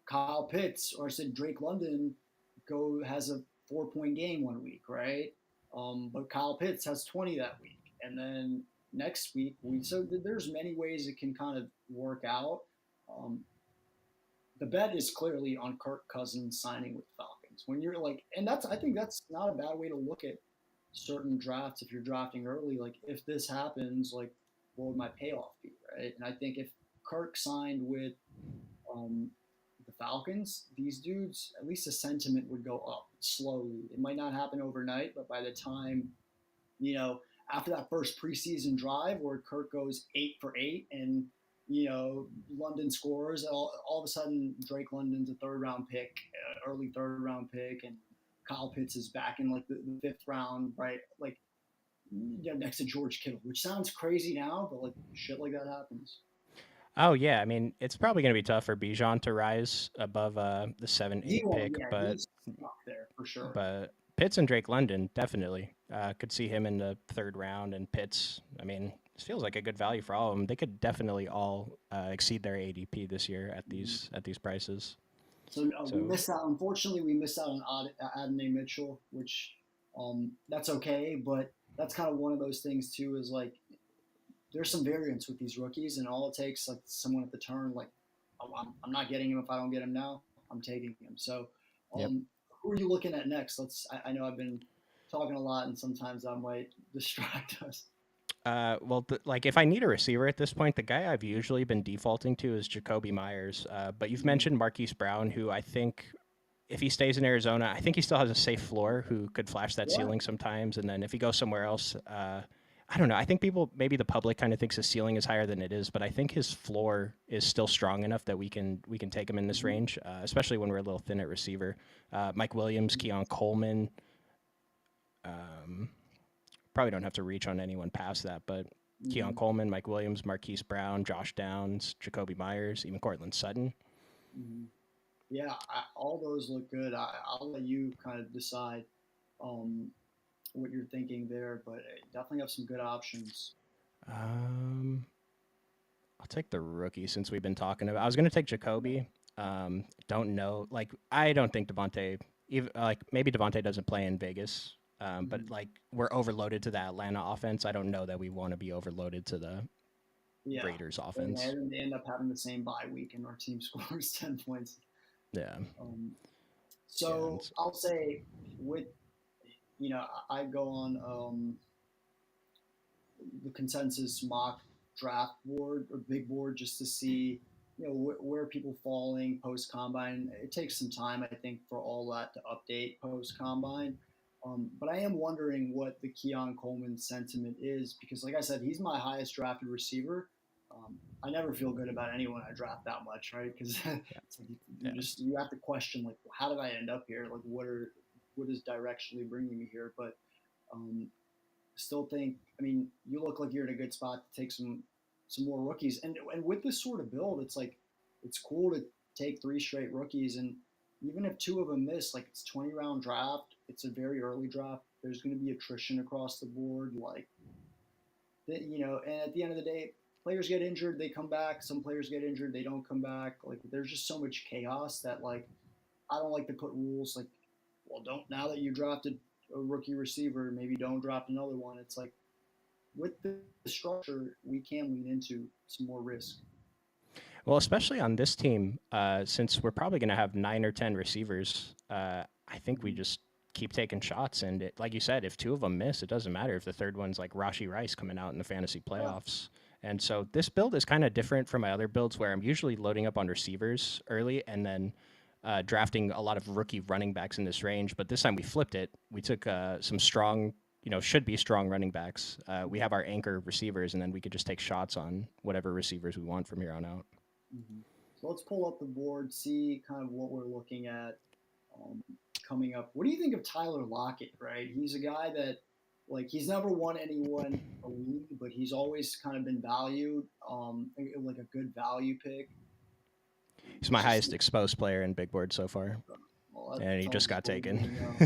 Kyle Pitts or I said Drake London has a 4 point game one week, right? But Kyle Pitts has 20 that week, and then next week there's many ways it can kind of work out. Um, the bet is clearly on Kirk Cousins signing with Falcons. When you're like, and I think that's not a bad way to look at certain drafts. If you're drafting early, like if this happens, like what would my payoff be, right? And I think if Kirk signed with um, the Falcons, these dudes, at least the sentiment would go up slowly. It might not happen overnight, but by the time, you know, after that first preseason drive where Kirk goes 8 for 8 and, London scores, all of a sudden Drake London's a third round pick, early third round pick, and Kyle Pitts is back in like the fifth round, right? Like, next to George Kittle, which sounds crazy now, but like shit like that happens. Oh yeah, I mean it's probably going to be tough for Bijan to rise above the seven He eight won't, pick, yeah, he's stuck there for sure. but Pitts and Drake London definitely could see him in the third round, and Pitts. I mean, this feels like a good value for all of them. They could definitely all exceed their ADP this year at Mhm. these prices. So we So missed out. Unfortunately, we missed out on Adonai Mitchell, which that's okay. But that's kind of one of those things too. Is like there's some variance with these rookies, and all it takes like someone at the turn, like I'm not getting him if I don't get him now. I'm taking him. So yep. who are you looking at next? I know I've been talking a lot, and sometimes I might distract us. Well, like if I need a receiver at this point, the guy I've usually been defaulting to is Jacoby Myers. But you've Mhm. mentioned Marquise Brown, who I think if he stays in Arizona, I think he still has a safe floor who could flash that Yeah. ceiling sometimes. And then if he goes somewhere else, I don't know. I think people, maybe the public kind of thinks his ceiling is higher than it is, but I think his floor is still strong enough that we can take him in this Mhm. range, especially when we're a little thin at receiver. Mike Williams, Keon Coleman. Um, Probably don't have to reach on anyone past that, but Keon Mhm. Coleman, Mike Williams, Marquise Brown, Josh Downs, Jacoby Myers, even Cortland Sutton. Mhm. Yeah, all those look good. I'll let you kind of decide um, what you're thinking there, but definitely have some good options. Um, I'll take the rookie since we've been talking about. I was going to take Yeah. Jacoby. Don't know. Like, I don't think Devontae, even like maybe Devontae doesn't play in Vegas, but Mhm. like we're overloaded to the Atlanta offense. I don't know that we want to be overloaded to the Yeah. Raiders And offense. then they end up having the same bye week, and our team scores 10 points. Yeah, Um, yeah, so I'll say, with, I go on the consensus mock draft board or big board just to see where people falling post combine. It takes some time, I think, for all that to update post combine. But I am wondering what the Keon Coleman sentiment is because, like I said, he's my highest drafted receiver. I never feel good about anyone I draft that much, right? Because yeah, it's like yeah. you have to question like, how did I end up here? Like, what is directionally bringing me here? But um, still think, I mean, you look like you're in a good spot to take some more rookies. And with this sort of build, it's like it's cool to take three straight rookies, and even if two of them miss, like it's 20 round draft, it's a very early draft. There's going to be attrition across the board, like and at the end of the day, players get injured, they come back. Some players get injured, they don't come back. Like there's just so much chaos that like I don't like to put rules like, well, don't now that you drafted a rookie receiver, maybe don't draft another one. It's like with the structure, we can lean into some more risk. Well, especially on this team, since we're probably going to have 9 or 10 receivers, I think we Mm-hmm. just keep taking shots. And like you said, if two of them miss, it doesn't matter if the third one's like Rashi Rice coming out in the fantasy Yeah. playoffs. And so this build is kind of different from my other builds where I'm usually loading up on receivers early and then drafting a lot of rookie running backs in this range. But this time we flipped it. We took some strong, should be strong running backs. We have our anchor receivers, and then we could just take shots on whatever receivers we want from here on out. Mm-hmm. So let's pull up the board, see kind of what we're looking at um, coming up. What do you think of Tyler Lockett? Right, he's a guy that like he's never won anyone a league, but he's always kind of been valued like a good value pick. He's my It's just highest exposed player in big board so far, well, that and he tells just us got what we need taken. to know.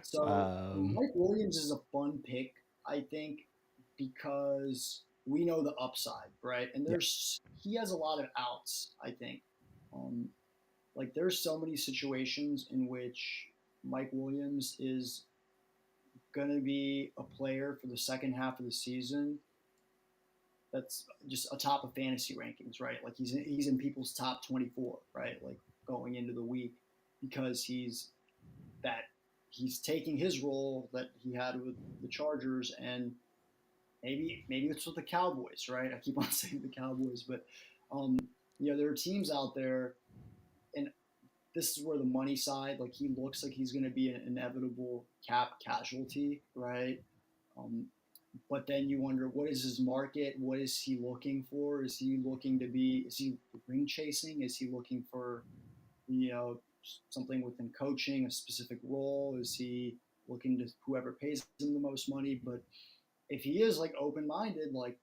So um, Mike Williams is a fun pick, I think, because we know the upside, right? And yeah. there's he has a lot of outs, I think. Um, like there's so many situations in which Mike Williams is going to be a player for the second half of the season that's just atop of fantasy rankings, right? Like he's in people's top 24, right? Like going into the week because that he's taking his role that he had with the Chargers and maybe it's with the Cowboys, right? I keep on saying the Cowboys, but um, there are teams out there, and this is where the money side, like he looks like he's going to be an inevitable cap casualty, right? Um, but then you wonder, what is his market? What is he looking for? Is he looking to be? Is he ring chasing? Is he looking for you know something within coaching, a specific role? Is he looking to whoever pays him the most money? But if he is like open minded, like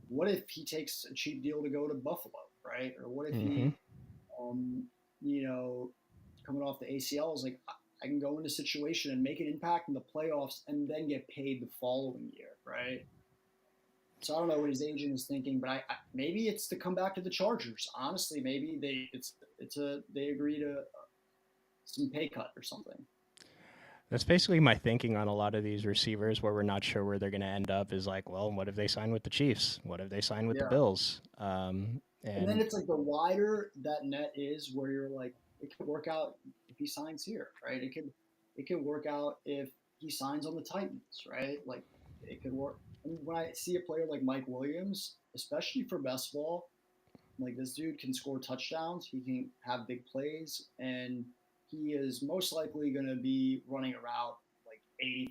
what if he takes a cheap deal to go to Buffalo, right? Or what if Hmm. um, you know, coming off the ACL is like I can go into a situation and make an impact in the playoffs and then get paid the following year, right? So I don't know what his agent is thinking, but maybe it's to come back to the Chargers. Honestly, maybe they agree to some pay cut or something. That's basically my thinking on a lot of these receivers where we're not sure where they're going to end up is like, well, what if they sign with the Chiefs? What if they sign with the Yeah. Bills? And then And it's like the wider that net is, where you're like, it could work out if he signs here, right? It could work out if he signs on the Titans, right? Like it could work. And when I see a player like Mike Williams, especially for best ball, like this dude can score touchdowns, he can have big plays, and he is most likely going to be running a route like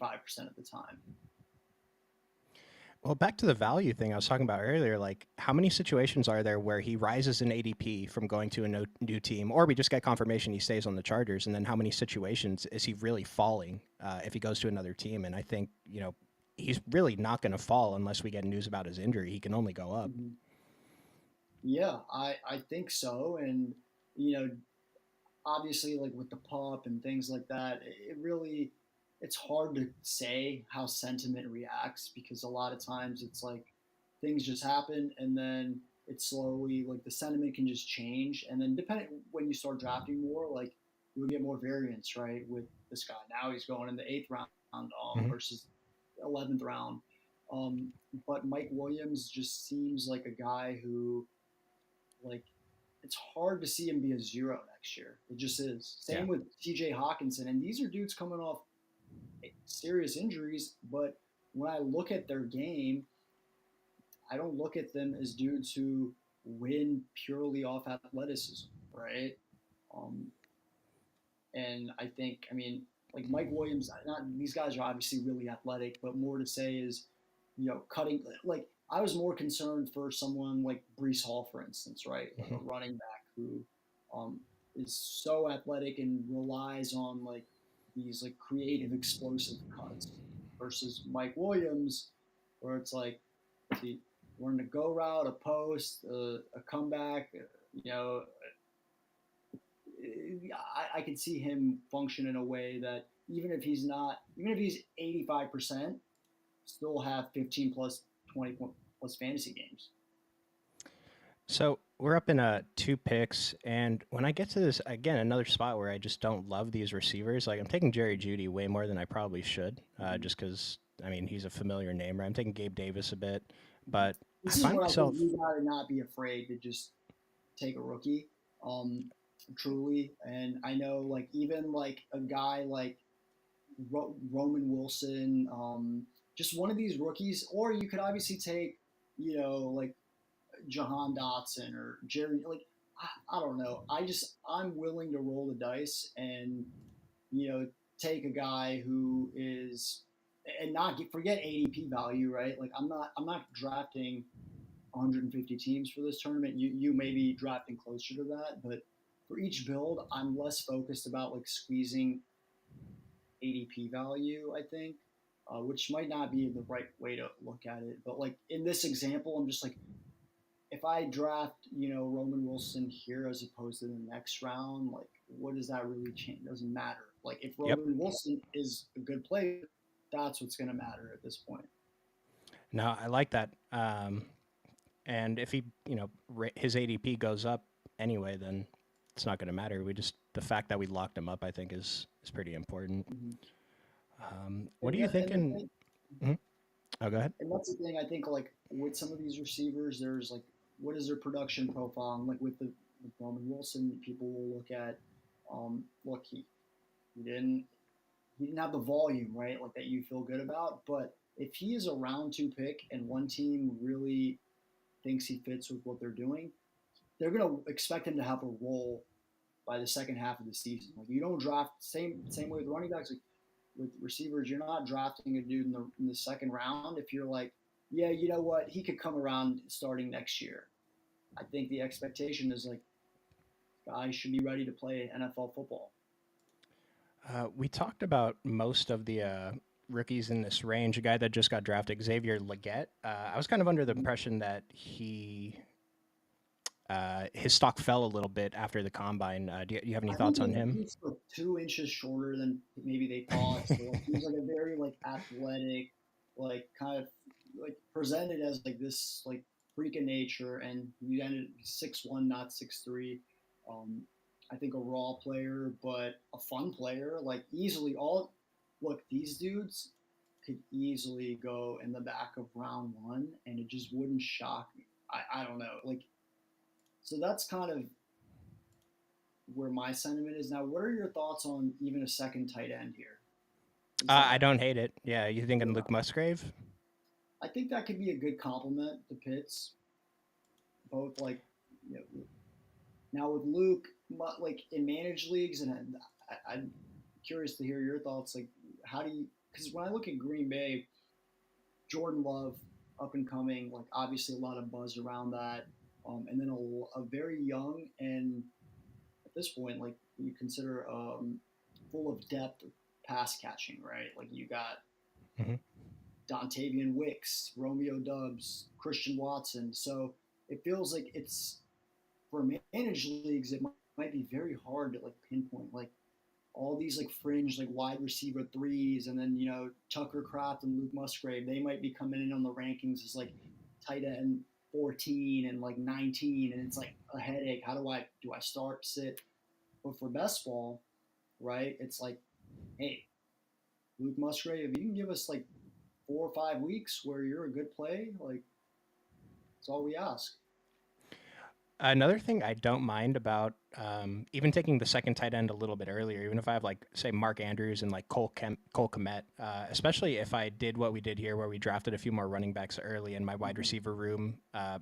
85% of the time. well, back to the value thing I was talking about earlier, like how many situations are there where he rises in ADP from going to a new team, or we just get confirmation he stays on the Chargers, and then how many situations is he really falling if he goes to another team? And I think, he's really not going to fall unless we get news about his injury. He can only go up. Mm-hmm. Yeah, I think so. And, you know, obviously like with the pop and things like that, it really it's hard to say how sentiment reacts because a lot of times it's like things just happen and then it slowly like the sentiment can just change and then depending when you start drafting more like you'll get more variance right with this guy now he's going in the eighth round Hmm. versus 11th round um, but Mike Williams just seems like a guy who like it's hard to see him be a zero next year. It just is. Yeah. Same with TJ Hawkinson. And these are dudes coming off serious injuries, but when I look at their game, I don't look at them as dudes who win purely off athleticism, right? Um, and I think, I mean, like Mike Williams, not these guys are obviously really athletic, but more to say is, cutting. Like I was more concerned for someone like Brees Hall, for instance, right? Like a Hmm. running back who um, is so athletic and relies on like these like creative, explosive cuts versus Mike Williams, where it's like, see, learn to go route, a post, a comeback, I can see him function in a way that even if he's 85%, still have 15 plus 20 plus fantasy games. So we're up in two picks, and when I get to this again, another spot where I just don't love these receivers. Like I'm taking Jerry Judy way more than I probably should, Mm-hmm. just because I mean he's a familiar name. Right? I'm taking Gabe Davis a bit, but I This is find what I think myself. you got to not be afraid to just take a rookie, um, truly. And I know, like, even like a guy like Roman Wilson, just one of these rookies, or you could obviously take, like Jahan Dotson or Jerry. Like I don't know. I'm willing to roll the dice and take a guy who is and not forget ADP value, right? Like I'm not drafting 150 teams for this tournament. You may be drafting closer to that, but for each build, I'm less focused about like squeezing ADP value. I think. Which might not be the right way to look at it, but like in this example, I'm just like if I draft, Roman Wilson here as opposed to the next round, like, what does that really change? It doesn't matter. Like, if Yep. Roman Wilson is a good player, that's what's going to matter at this point. No, I like that. And if he, his ADP goes up anyway, then it's not going to matter. We just the fact that we locked him up, I think, is pretty important. Mm-hmm. What are And you that, and the thinking? thing, Mhm. Oh, go ahead. and that's the thing. I think like with some of these receivers, there's like, what is their production profile? And like with Roman Wilson, people will look at, look, he didn't he didn't have the volume, right? Like that you feel good about. But if he is a round two pick and one team really thinks he fits with what they're doing, they're going to expect him to have a role by the second half of the season. Like you don't draft same way with running backs. Like with receivers, you're not drafting a dude in the second round if you're like, yeah, you know what, he could come around starting next year. I think the expectation is like guys should be ready to play NFL football. We talked about most of the rookies in this range. A guy that just got drafted, Xavier Leggett. I was kind of under the impression that his stock fell a little bit after the combine. Do you have any I think thoughts on him? he's like 2 inches shorter than maybe they thought. So like he's like a very like athletic, like kind of like presented as like this like freak of nature, and he ended 6'1", not 6'3". I think a raw player, but a fun player. Like easily all look, these dudes could easily go in the back of round one, and it just wouldn't shock me. I don't know, like so that's kind of where my sentiment is now. What are your thoughts on even a second tight end here I inside? don't hate it. Yeah, you thinking Yeah, Luke Musgrave? I think that could be a good compliment to Pitts. Both like, now with Luke, like in managed leagues, and I'm curious to hear your thoughts. Like, how do you? Because when I look at Green Bay, Jordan Love, up and coming, like obviously a lot of buzz around that, and then a very young and at this point, like you consider full of depth pass catching, right? Like you got Mm-hmm. Dontavian Wicks, Romeo Dubs, Christian Watson. So it feels like it's for managed leagues, it might be very hard to like pinpoint like all these like fringe like wide receiver threes, and then Tucker Kraft and Luke Musgrave. They might be coming in on the rankings as like tight end 14 and like 19, and it's like a headache. How do I start sit? But for best ball, right? It's like, hey, Luke Musgrave, if you can give us like 4 or 5 weeks where you're a good play, like that's all we ask. Another thing I don't mind about even taking the second tight end a little bit earlier, even if I have like say Mark Andrews and like Cole Komet, especially if I did what we did here, where we drafted a few more running backs early, and my wide Mm-hmm. receiver room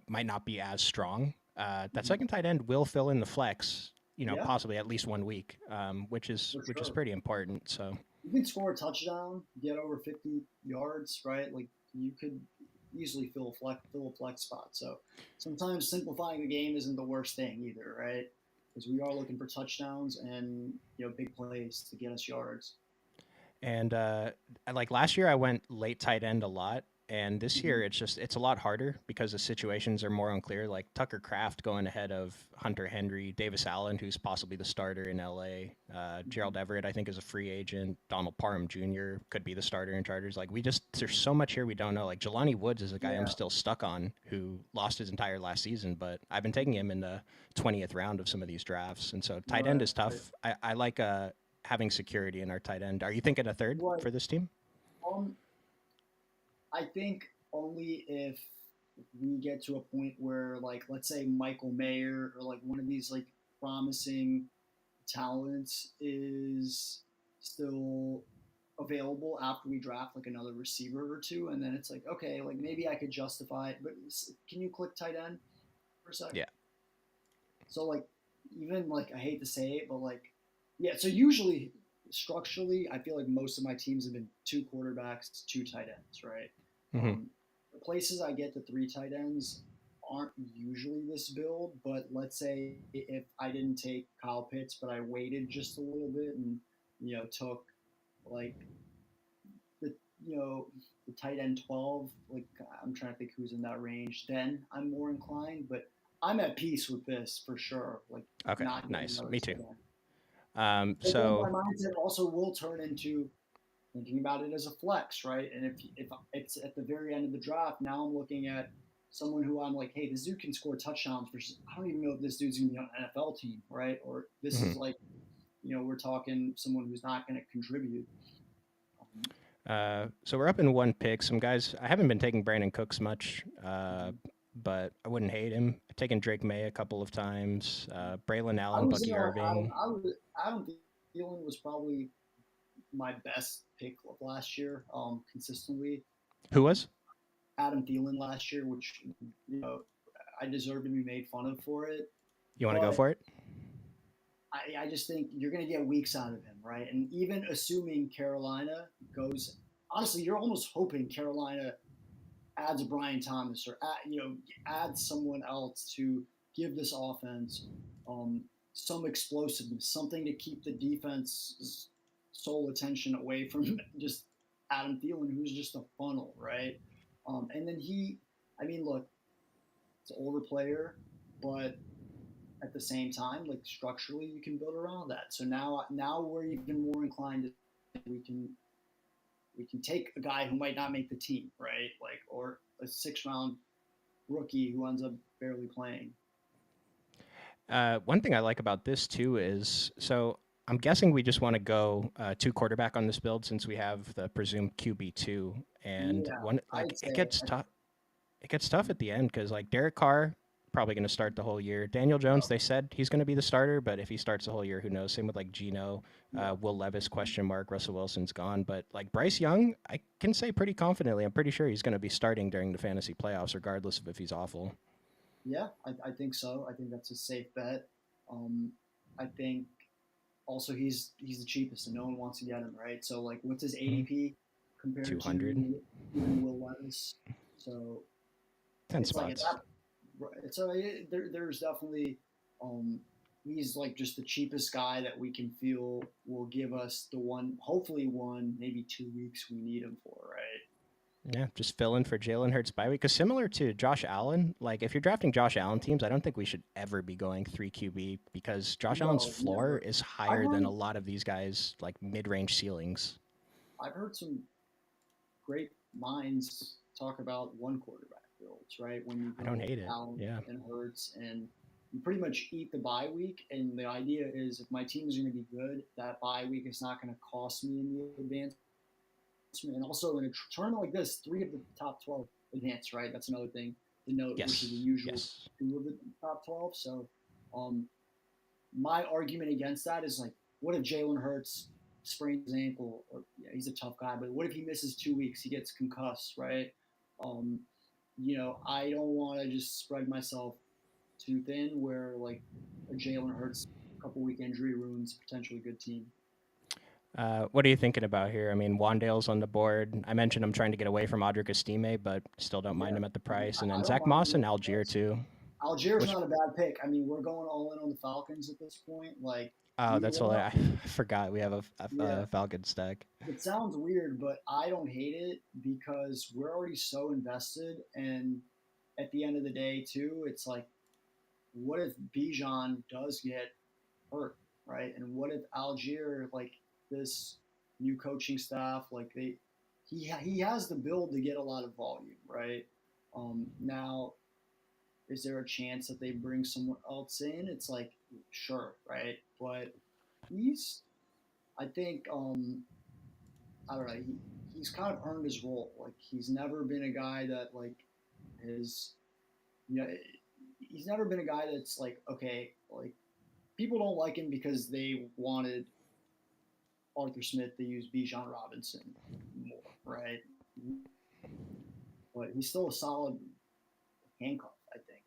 might not be as strong. That Mm-hmm. second tight end will fill in the flex, Yeah, possibly at least 1 week, which is for which is sure. pretty important. So You can score a touchdown, get over 50 yards, right? Like you could easily fill a flex spot. So sometimes simplifying the game isn't the worst thing either, right? Because we are looking for touchdowns and big plays to get us yards. And like last year, I went late tight end a lot, and this Mm-hmm. year it's a lot harder because the situations are more unclear. Like Tucker Kraft going ahead of Hunter Henry, Davis Allen, who's possibly the starter in LA, Mm-hmm. Gerald Everett, I think, is a free agent. Donald Parham Jr. could be the starter in Chargers. Like there's so much here we don't know. Like Jelani Woods is a guy I'm Yeah. still stuck on, who lost his entire last season, but I've been taking Mm-hmm. him in the 20th round of some of these drafts, and so tight end Right. is Right. tough. I like having security in our tight end. Are you thinking a third Right. for this team? Um, I think only if we get to a point where, like, let's say Michael Mayer or like one of these like promising talents is still available after we draft like another receiver or two, and then it's like, okay, like maybe I could justify it. But can you click tight end for a sec? Yeah. So like, even like I hate to say it, but like, yeah. So usually structurally, I feel like most of my teams have been two quarterbacks, two tight ends, right? Hmm. The places I get the three tight ends aren't usually this build, but let's say if I didn't take Kyle Pitts, but I waited just a little bit and took like the the tight end 12, like I'm trying to think who's in that range, then I'm more inclined. But I'm at peace with this for sure. Like Okay, not getting nice. another Me too. tight end. But then So my mindset also will turn into thinking about it as a flex, right? And if it's at the very end of the draft, now I'm looking at someone who I'm like, hey, this dude can score touchdowns. Versus I don't even know if this dude's gonna be on an NFL team, right? Or this mhm. is like, we're talking someone who's not going to contribute. Um, So we're up in one pick. Some guys, I haven't been taking Brandon Cooks much, but I wouldn't hate him. I've taken Drake May a couple of times, Braylon I Allen, was in Bucky on Adam. Irving. Adam Thielen was probably my best pick of last year, consistently. Who Um, was? Adam Thielen last year, which you know I deserve to be made fun of for it, You want to go but for it? I just think you're going to get weeks out of him, right? And even assuming Carolina goes, honestly, you're almost hoping Carolina adds Brian Thomas or adds someone else to give this offense some explosiveness, something to keep the defense's sole attention away from just Adam Thielen, who's just a funnel, right? And then I mean, look, it's an older player, but at the same time, like structurally, you can build around that. So now we're even more inclined to we can we can take a guy who might not make the team, right? Like or a 6 round rookie who ends up barely playing. One thing I like about this too is so I'm guessing we just want to go two quarterback on this build since we have the presumed QB2, and Yeah, one like I'd say it gets tough at the end because like Derek Carr probably going to start the whole year. Daniel Jones, yep, they said he's going to be the starter, but if he starts the whole year, who knows? Same with like Geno, yep, Will Levis question mark. Russell Wilson's gone, but like Bryce Young, I can say pretty confidently, I'm pretty sure he's going to be starting during the fantasy playoffs, regardless of if he's awful. yeah, I think so. I think that's a safe bet. Um, I think also he's the cheapest, and no one wants to get him, right? So like, what's his Mm-hmm. ADP compared 200, to even Will Levis? So 10 it's like at spots. that. So there's definitely um, he's like just the cheapest guy that we can feel will give us the one, hopefully one, maybe 2 weeks we need him for, right? Yeah, just fill in for Jalen Hurts bye week. Because similar to Josh Allen, like if you're drafting Josh Allen teams, I don't think we should ever be going three QB because Josh Allen's No, floor never. is I've higher than a heard lot of these guys like mid-range ceilings. I've heard some great minds talk about one quarterback builds, right? When you I go don't with hate it. Allen Yeah. and Hurts, and you pretty much eat the bye week. And the idea is, if my team is going to be good, that bye week is not going to cost me in the advancement. And also in a tournament like this, 3 of the top 12 advance, right? That's another thing to note versus the Yes. usual Yes. 2 of the top 12. So, um, my argument against that is like, what if Jalen Hurts sprains his ankle? Or yeah, he's a tough guy, but what if he misses 2 weeks? He gets concussed, right? Um, I don't want to just spread myself too thin where like a Jalen Hurts couple week injury ruins a potentially good team. What are you thinking about here? I mean, Wandale's on the board. I mentioned I'm trying to get away from Audric Estime, but still don't Yeah, mind him at the price. And I then don't Zach mind Moss him. and Algier too. Algier's Which not a bad pick. I mean, we're going all in on the Falcons at this point. Like, oh, you that's what want, I forgot. We have yeah, a Falcon stack. it sounds weird, but I don't hate it because we're already so invested. And at the end of the day, too, it's like, what if Bijan does get hurt, right? And what if Algier, like this new coaching staff, like he has the build to get a lot of volume, right? Now, is there a chance that they bring someone else in? It's like, sure, right? But he's, I think, I don't know. He's kind of earned his role. Like he's never been a guy that like his, you know, he's never been a guy that's like, okay, like people don't like him because they wanted Arthur Smith to use Bijan Robinson more, right? But he's still a solid handcuff, I think.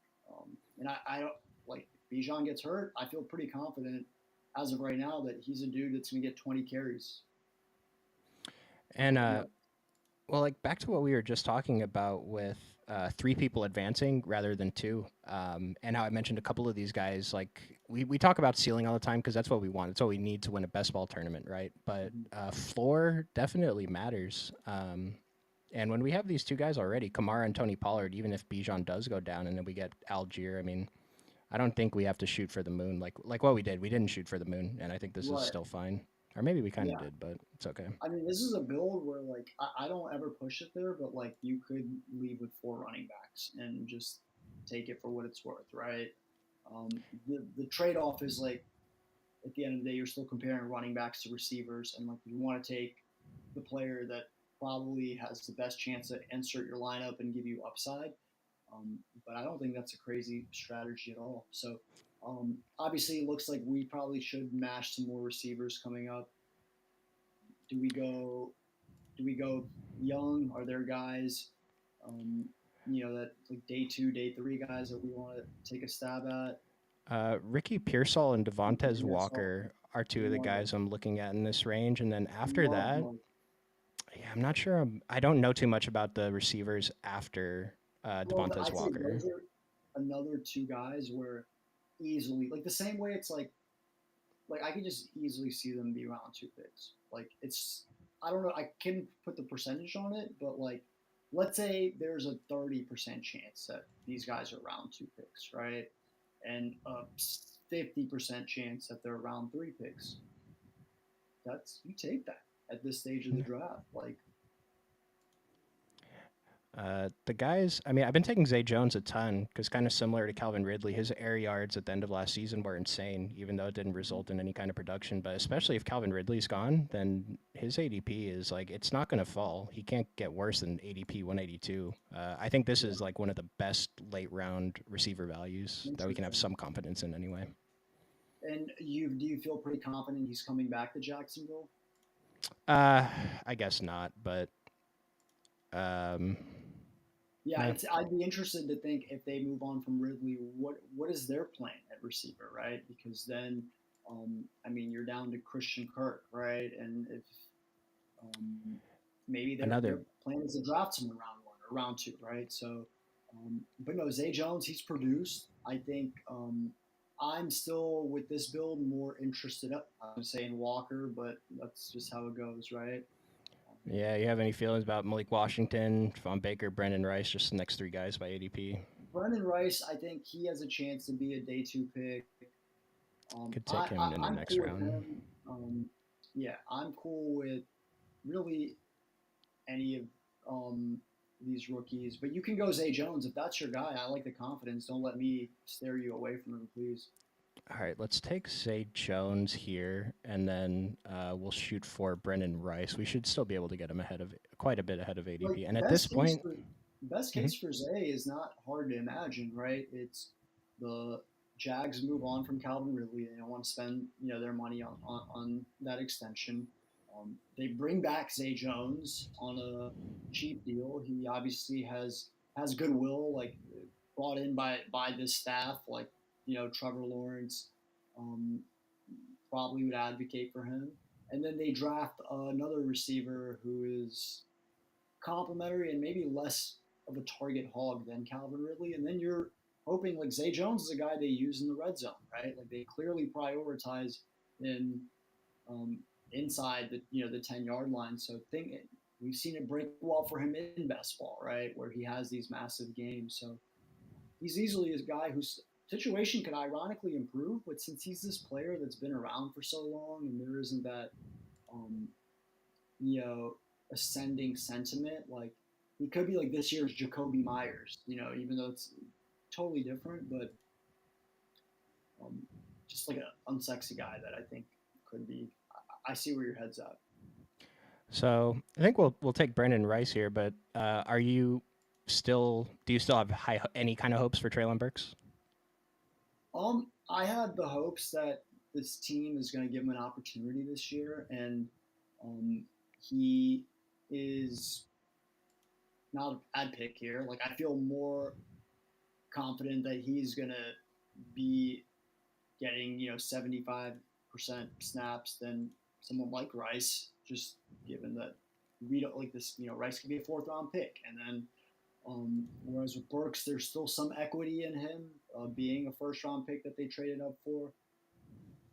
And I don't like if Bijan gets hurt. I feel pretty confident as of right now that he's a dude that's going to get 20 carries. And You know, well, like back to what we were just talking about with three people advancing rather than two. And how I mentioned a couple of these guys, like we talk about ceiling all the time because that's what we want. It's what we need to win a best ball tournament, right? But Mhm. floor definitely matters. And when we have these two guys already, Kamara and Tony Pollard, even if Bijan does go down and then we get Algier, I mean, I don't think we have to shoot for the moon like what we did. We didn't shoot for the moon, and I think this is Right. still fine. Or maybe we kind of Yeah. did, but it's okay. I mean, this is a build where like I don't ever push it there, but like you could leave with four running backs and just take it for what it's worth, right? The trade off is like at the end of the day, you're still comparing running backs to receivers, and like you want to take the player that probably has the best chance to insert your lineup and give you upside. But I don't think that's a crazy strategy at all. So obviously, it looks like we probably should mash some more receivers coming up. Do we go? Do we go young? Are there guys, um, that like day two, day three guys that we want to take a stab at? Ricky Pearsall and Ricky Devontae Pearsall, Walker are two of the love guys I'm looking at in this range, and then after love that, love. yeah, I'm not sure. I don't know too much about the receivers after Well, Devontae I'd say Walker. those are another two guys where easily like the same way it's like I could just easily see them be round two picks. Like it's I don't know, I can put the percentage on it, but like let's say there's a 30% chance that these guys are round two picks, right? And a 50% chance that they're round three picks. That's you take that at this stage of the draft. Like The guys, I mean, I've been taking Zay Jones a ton because kind of similar to Calvin Ridley, his air yards at the end of last season were insane, even though it didn't result in any kind of production. But especially if Calvin Ridley's gone, then his ADP is like, it's not going to fall. He can't get worse than ADP 182. I think this yeah, is like one of the best late round receiver values that we can have interesting. some confidence in anyway. And you do you feel pretty confident he's coming back to Jacksonville? Uh, I guess not, but um, Yeah, eh. it's. I'd be interested to think if they move on from Ridley, what is their plan at receiver, right? Because then, I mean, you're down to Christian Kirk, right? And if um, maybe their Another plan is to draft someone round one or round two, right? So, but no, Zay Jones, he's produced. I think I'm still with this build more interested. I'm saying Walker, but that's just how it goes, right? Um, Yeah, you have any feelings about Malik Washington, Von Baker, Brendan Rice, just the next three guys by ADP? Brendan Rice, I think he has a chance to be a day two pick. Could take him in the I'm next cool with round. him. Yeah, I'm cool with really any of these rookies. But you can go Zay Jones if that's your guy. I like the confidence. Don't let me steer you away from him, please. All right, let's take Zay Jones here, and then we'll shoot for Brendan Rice. We should still be able to get him ahead of quite a bit ahead of Like ADP. And at this point, best mhm, case for Zay is not hard to imagine, right? It's the Jags move on from Calvin Ridley. They don't want to spend their money on that extension. They bring back Zay Jones on a cheap deal. He obviously has goodwill, like brought in by this staff, like Trevor Lawrence um, probably would advocate for him. And then they draft another receiver who is complimentary and maybe less of a target hog than Calvin Ridley. And then you're hoping like Zay Jones is a guy they use in the red zone, right? Like they clearly prioritize in um, inside the 10-yard line. So think we've seen it break well for him in best ball, right, where he has these massive games. So he's easily a guy whose situation could ironically improve, but since he's this player that's been around for so long and there isn't that um, you know, ascending sentiment. Like he could be like this year's Jacoby Myers, even though it's totally different, but um, just like an unsexy guy that I think could be. I see where your head's at. so I think we'll take Brendan Rice here. But are you still? Do you still have any kind of hopes for Traylon Burks? I had the hopes that this team is going to give him an opportunity this year, and he is not a bad pick here. Like I feel more confident that he's going to be getting 75% snaps than someone like Rice. Just given that we don't like this, Rice could be a fourth round pick, and then Whereas with Burks, there's still some equity in him being a first round pick that they traded up for.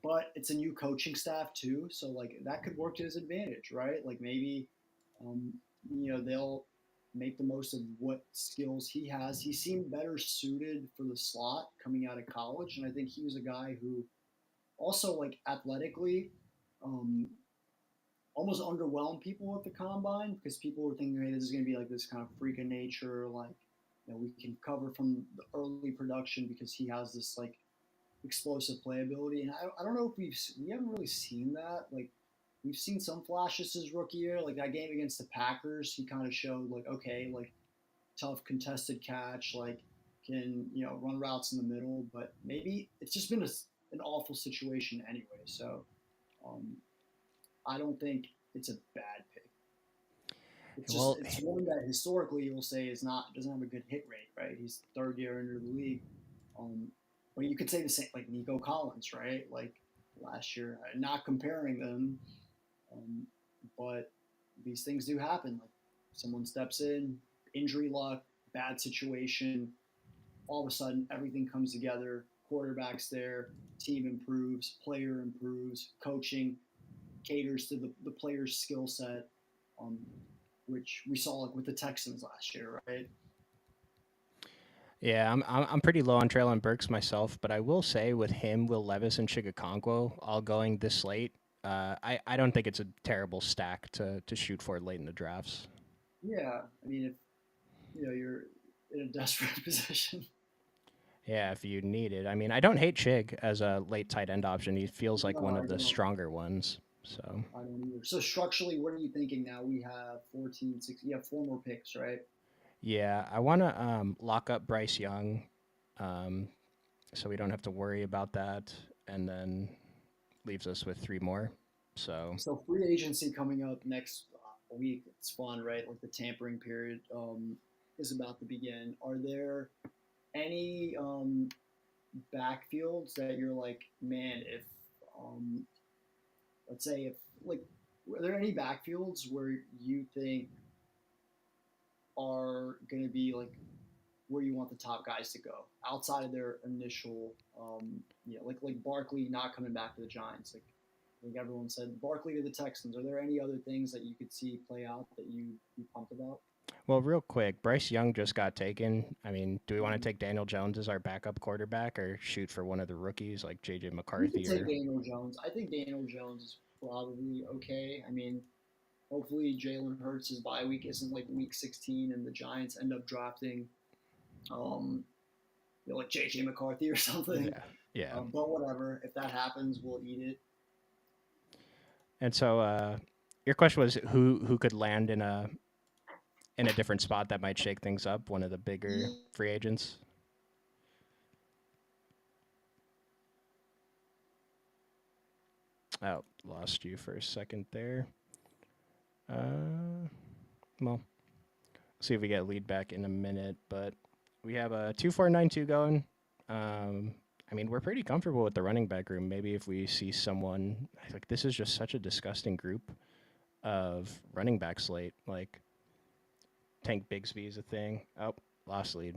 But it's a new coaching staff too, so like that could work to his advantage, right? Like maybe, um, they'll make the most of what skills he has. He seemed better suited for the slot coming out of college, and I think he was a guy who also like athletically um, almost underwhelmed people at the combine because people were thinking, hey, this is going to be like this kind of freak of nature, like we can cover from the early production because he has this like explosive playability. And I don't know if we haven't really seen that. Like we've seen some flashes his rookie year, like that game against the Packers. He kind of showed like okay, like tough contested catch, like can run routes in the middle. But maybe it's just been an awful situation anyway. So um, I don't think it's a bad pick. It's just Well, it's one that historically you'll say is not doesn't have a good hit rate, right? He's third year into the league. Um, but you could say the same like Nico Collins, right? Like last year, not comparing them, um, but these things do happen. Like someone steps in, injury luck, bad situation, all of a sudden everything comes together. Quarterback's there, team improves, player improves, coaching caters to the player's skill set, um, which we saw like with the Texans last year, right? yeah, I'm pretty low on Traylon Burks myself, but I will say with him, Will Levis, and Chigakonkwo all going this late, I don't think it's a terrible stack to shoot for late in the drafts. Yeah, I mean, if you're in a desperate position. Yeah, if you need it. I mean, I don't hate Chig as a late tight end option. He feels like No, one I of the don't. stronger ones. So I don't either. So structurally, what are you thinking now? We have 14, 16. You have four more picks, right? yeah, I want to lock up Bryce Young, um, so we don't have to worry about that, and then leaves us with three more. So So free agency coming up next week. It's fun, right? Like the tampering period is about to begin. Are there any backfields that you're like, man, if um, let's say if like, are there any backfields where you think are going to be like where you want the top guys to go outside of their initial, like Barkley not coming back to the Giants. Like everyone said, Barkley to the Texans. Are there any other things that you could see play out that you be pumped about? well, real quick, Bryce Young just got taken. I mean, do we want Mm-hmm. to take Daniel Jones as our backup quarterback or shoot for one of the rookies like JJ You could McCarthy take or Daniel Jones. I think Daniel Jones is probably okay. I mean, hopefully Jalen Hurts' bye week isn't like week 16 and the Giants end up drafting, um, like JJ McCarthy or something. yeah, yeah. But whatever. If that happens, we'll eat it. And so your question was who could land in a different spot that might shake things up, one of the bigger free agents. Oh, lost you for a second there. Uh, well, see if we get lead back in a minute, but we have a 2-4-9-2 going. I mean, we're pretty comfortable with the running back room. Maybe if we see someone like this is just such a disgusting group of running back slate. Like Tank Bigsby is a thing. Oh, lost lead.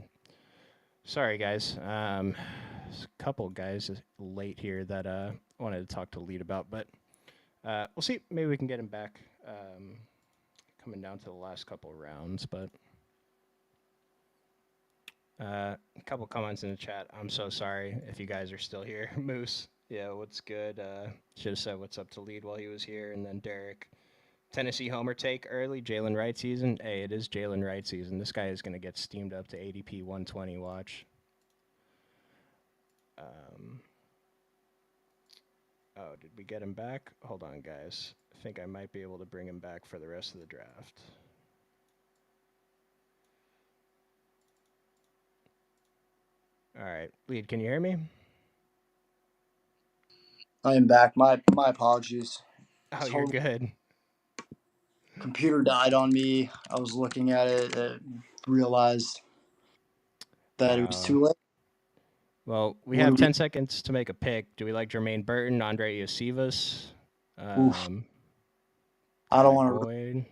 Sorry, guys. There's a couple guys late here that wanted to talk to lead about, but we'll see. Maybe we can get him back. Coming down to the last couple rounds, but a couple comments in the chat. I'm so sorry if you guys are still here. Moose, yeah, what's good? Should have said what's up to lead while he was here, and then Derek. Tennessee homer take early. Jalen Wright season. Hey, it is Jalen Wright season. This guy is going to get steamed up to ADP 120. Watch. Um, oh, did we get him back? Hold on, guys. I think I might be able to bring him back for the rest of the draft. All right, lead. Can you hear me? I am back. My apologies. Oh, you're Totally, good. computer died on me. I was looking at it, realized that it was Uh, too late. well, we What do have we? 10 seconds to make a pick. Do we like Jermaine Burton, Andre Iosivas, Oof. I don't Tyler want to. Boyd?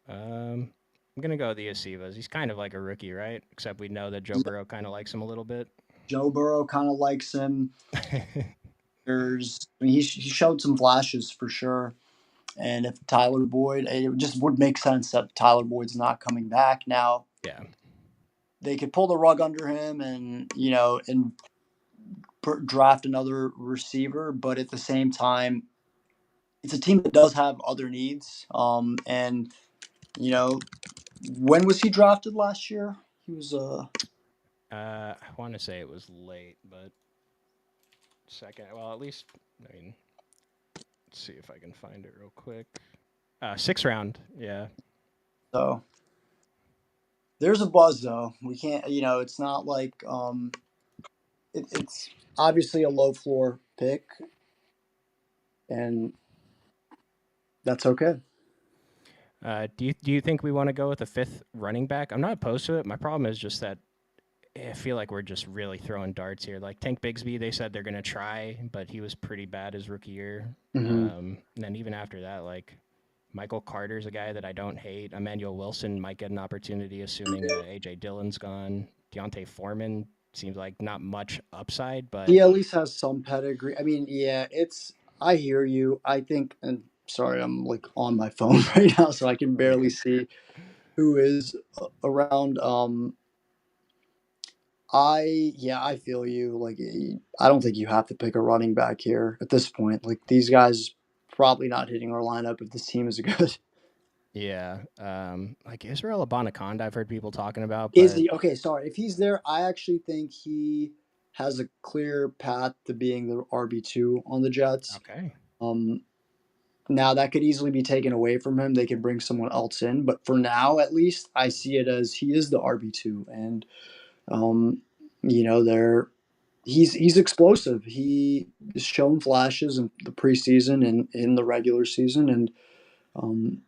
Um, I'm gonna go with the Acevas. He's kind of like a rookie, right? Except we know that Joe Burrow kind of likes him a little bit. Joe Burrow kind of likes him. I mean, he showed some flashes for sure. And if Tyler Boyd, it just would make sense that Tyler Boyd's not coming back now. Yeah. They could pull the rug under him and draft another receiver, but at the same time, it's a team that does have other needs. And you know, when was he drafted last year? He was I want to say it was late, but second. Well, at least I mean, let's see if I can find it real quick. Sixth round. Yeah. so there's a buzz though. We can't, it's not like it's obviously a low floor pick, and that's okay. Do you think we want to go with a fifth running back? I'm not opposed to it. My problem is just that I feel like we're just really throwing darts here. Like Tank Bigsby, they said they're gonna try, but he was pretty bad his rookie year. Hmm. And then even after that, like Michael Carter's a guy that I don't hate. Emmanuel Wilson might get an opportunity, assuming AJ Dillon's gone. Deontay Foreman seems like not much upside, but He at least has some pedigree. I mean, yeah, it's. I hear you. I think, and sorry, I'm like on my phone right now, so I can you're barely good. see who is around. I feel you. Like, I don't think you have to pick a running back here at this point. Like, these guys probably not hitting our lineup if this team is good. Yeah, like Israel Abanikanda, I've heard people talking about, Is but he okay? Sorry, if he's there, I actually think he has a clear path to being the RB2 on the Jets. okay, Um, Now that could easily be taken away from him. They could bring someone else in, but for now, at least, I see it as he is the RB2, and um, they're he's explosive. He has shown flashes in the preseason and in the regular season, and um,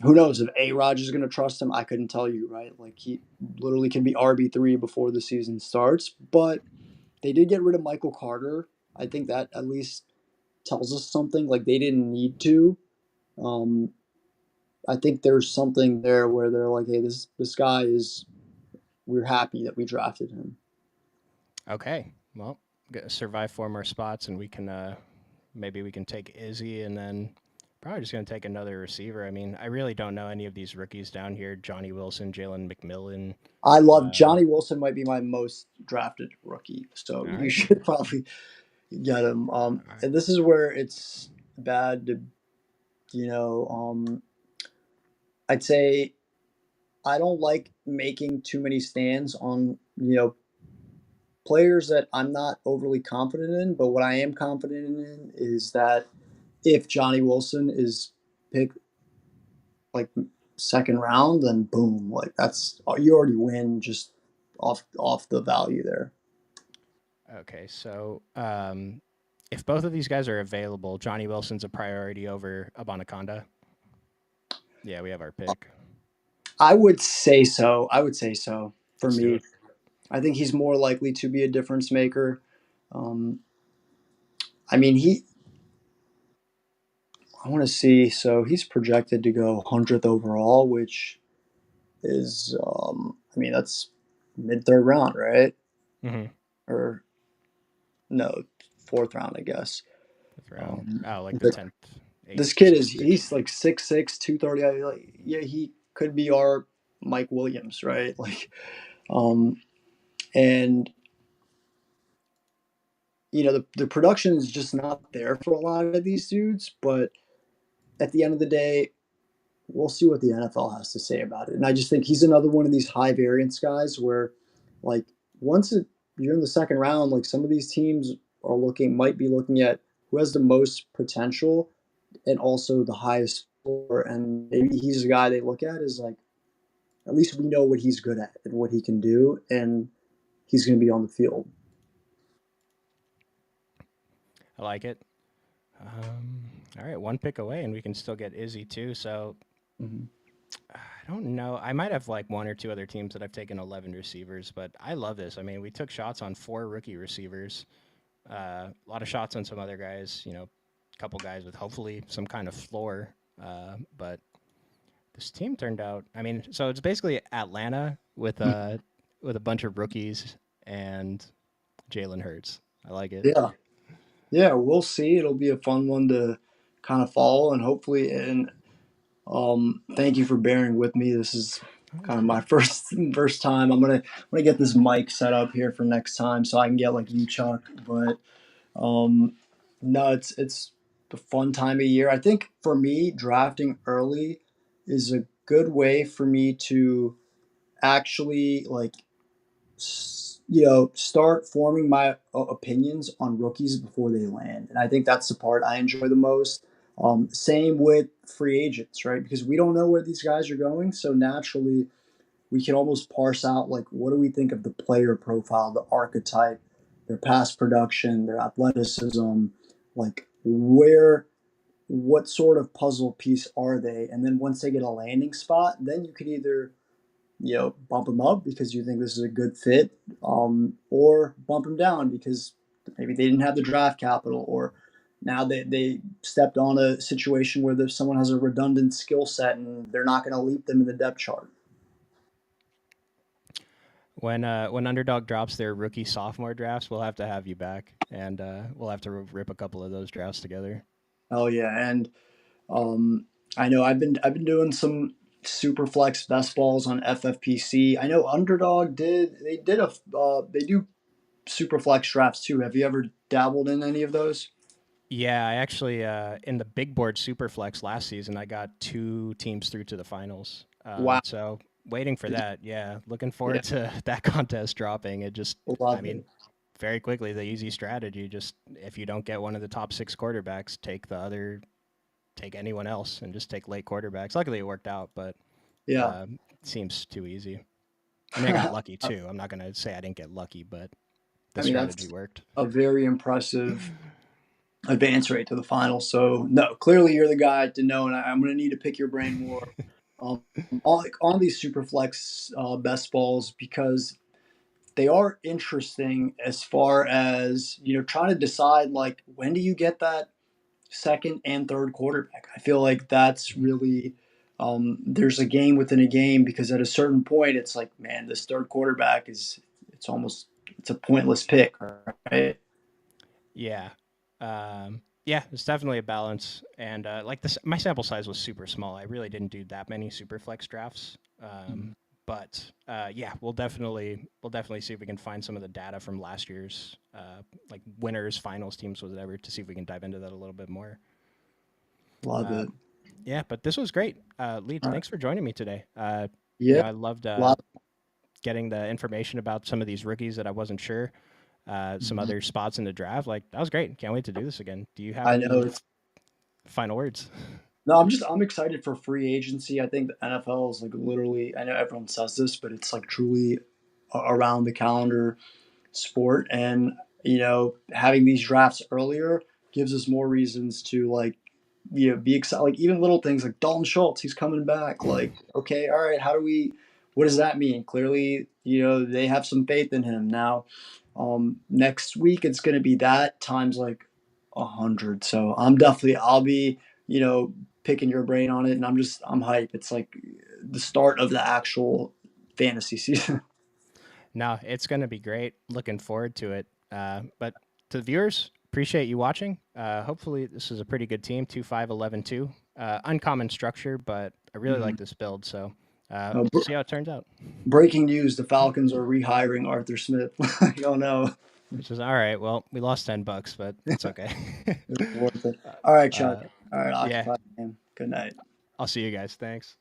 who knows if A. Rod is going to trust him? I couldn't tell you, right? Like he literally can be RB3 before the season starts, but they did get rid of Michael Carter. I think that at least tells us something. Like they didn't need to. Um, I think there's something there where they're like, hey, this guy is. We're happy that we drafted him. okay. Well, survive four more spots, and we can maybe we can take Izzy, and then probably just gonna take another receiver. I mean, I really don't know any of these rookies down here: Johnny Wilson, Jalen McMillan. I love Uh, Johnny Wilson. Might be my most drafted rookie, so all you right, should probably get him. all right. And this is where it's bad to, I'd say I don't like making too many stands on players that I'm not overly confident in. But what I am confident in is that if Johnny Wilson is picked like second round, then boom, like that's you already win just off the value there. Okay, so if both of these guys are available, Johnny Wilson's a priority over Abanaconda. Yeah, we have our pick. I would say so. I would say so for Let's do me. it. I think he's more likely to be a difference maker. Um, I mean, I want to see. So he's projected to go 100th overall, which is, I mean, that's mid third round, right? Mm-hmm. Or no, fourth round, I guess. Fifth round. Um, Oh, like the but 10th, this 8th, kid is 6th. he's like 6'6", 230. Like, yeah, he could be our Mike Williams, right? Like, um, and the production is just not there for a lot of these dudes. But at the end of the day, we'll see what the NFL has to say about it. And I just think he's another one of these high variance guys where, like, once you're in the second round, like some of these teams might be looking at who has the most potential and also the highest score. And maybe he's a guy they look at as like, at least we know what he's good at and what he can do, and he's going to be on the field. I like it. All right, one pick away, and we can still get Izzy too. So Mm-hmm. I don't know. I might have like one or two other teams that I've taken 11 receivers, but I love this. I mean, we took shots on four rookie receivers, a lot of shots on some other guys. A couple guys with hopefully some kind of floor. But This team turned out. I mean, so it's basically Atlanta with a bunch of rookies and Jalen Hurts. I like it. Yeah, yeah, we'll see. It'll be a fun one to kind of follow, and hopefully, and thank you for bearing with me. This is Oh, you're kind of good. my first time. I'm gonna get this mic set up here for next time so I can get like you, Chuck. But no, it's a fun time of year. I think for me, drafting early is a good way for me to actually like start forming my opinions on rookies before they land, and I think that's the part I enjoy the most. Same with free agents, right? Because we don't know where these guys are going, so naturally we can almost parse out like what do we think of the player profile, the archetype, their past production, their athleticism, like where what sort of puzzle piece are they? And then once they get a landing spot, then you can either bump them up because you think this is a good fit, or bump them down because maybe they didn't have the draft capital, or now they stepped on a situation where there's someone has a redundant skill set and they're not going to leap them in the depth chart. When Underdog drops their rookie sophomore drafts, we'll have to have you back, and we'll have to rip a couple of those drafts together. Oh yeah, and um, I know I've been doing some super flex best balls on FFPC. I know Underdog they do super flex drafts too. Have you ever dabbled in any of those? Yeah, I actually in the big board superflex last season, I got two teams through to the finals. Wow. So waiting for that. Yeah, looking Yeah, forward to that contest dropping. It just, I love mean, it. very quickly the easy strategy. Just if you don't get one of the top six quarterbacks, take anyone else, and just take late quarterbacks. Luckily, it worked out, but Yeah. it seems too easy. I mean, I got lucky too. I'm not gonna say I didn't get lucky, but the I mean, strategy that's worked. a very impressive advance rate to the final. So, no, clearly you're the guy to know, and I'm going to need to pick your brain more um, on these Superflex best balls because they are interesting as far as trying to decide like when do you get that second and third quarterback. I feel like that's really there's a game within a game because at a certain point it's like, man, this third quarterback is it's a pointless pick, right? Yeah. Yeah, it's definitely a balance. And like this, my sample size was super small. I really didn't do that many super flex drafts. But yeah, we'll definitely see if we can find some of the data from last year's like winners, finals, teams, whatever, to see if we can dive into that a little bit more. Love Uh, it. yeah, but this was great. Lee, All right. thanks for joining me today. Yeah, I loved a lot. getting the information about some of these rookies that I wasn't sure. Some other spots in the draft. Like that was great. Can't wait to do this again. Do you have I know any it's final words? no. I'm excited for free agency. I think the NFL is like literally. I know everyone says this, but it's like truly around the calendar sport, and having these drafts earlier gives us more reasons to like be excited. Like even little things like Dalton Schultz, he's coming back. Like okay, all right, how do we? What does that mean? Clearly, they have some faith in him now. Next week it's going to be that times like 100. So I'll be you know picking your brain on it, and I'm hyped. It's like the start of the actual fantasy season. No, it's going to be great. Looking forward to it. But to the viewers, appreciate you watching. Hopefully, this is a pretty good team 2-5-11-2. Uncommon structure, but I really like this build. So we'll see how it turns out. Breaking news: the Falcons are rehiring Arthur Smith. Oh no, Which is all right. Well, we lost $10, but it's okay. it's worth it. All right, Chuck. uh, All right, yeah, occupy him. Good night. I'll see you guys. Thanks.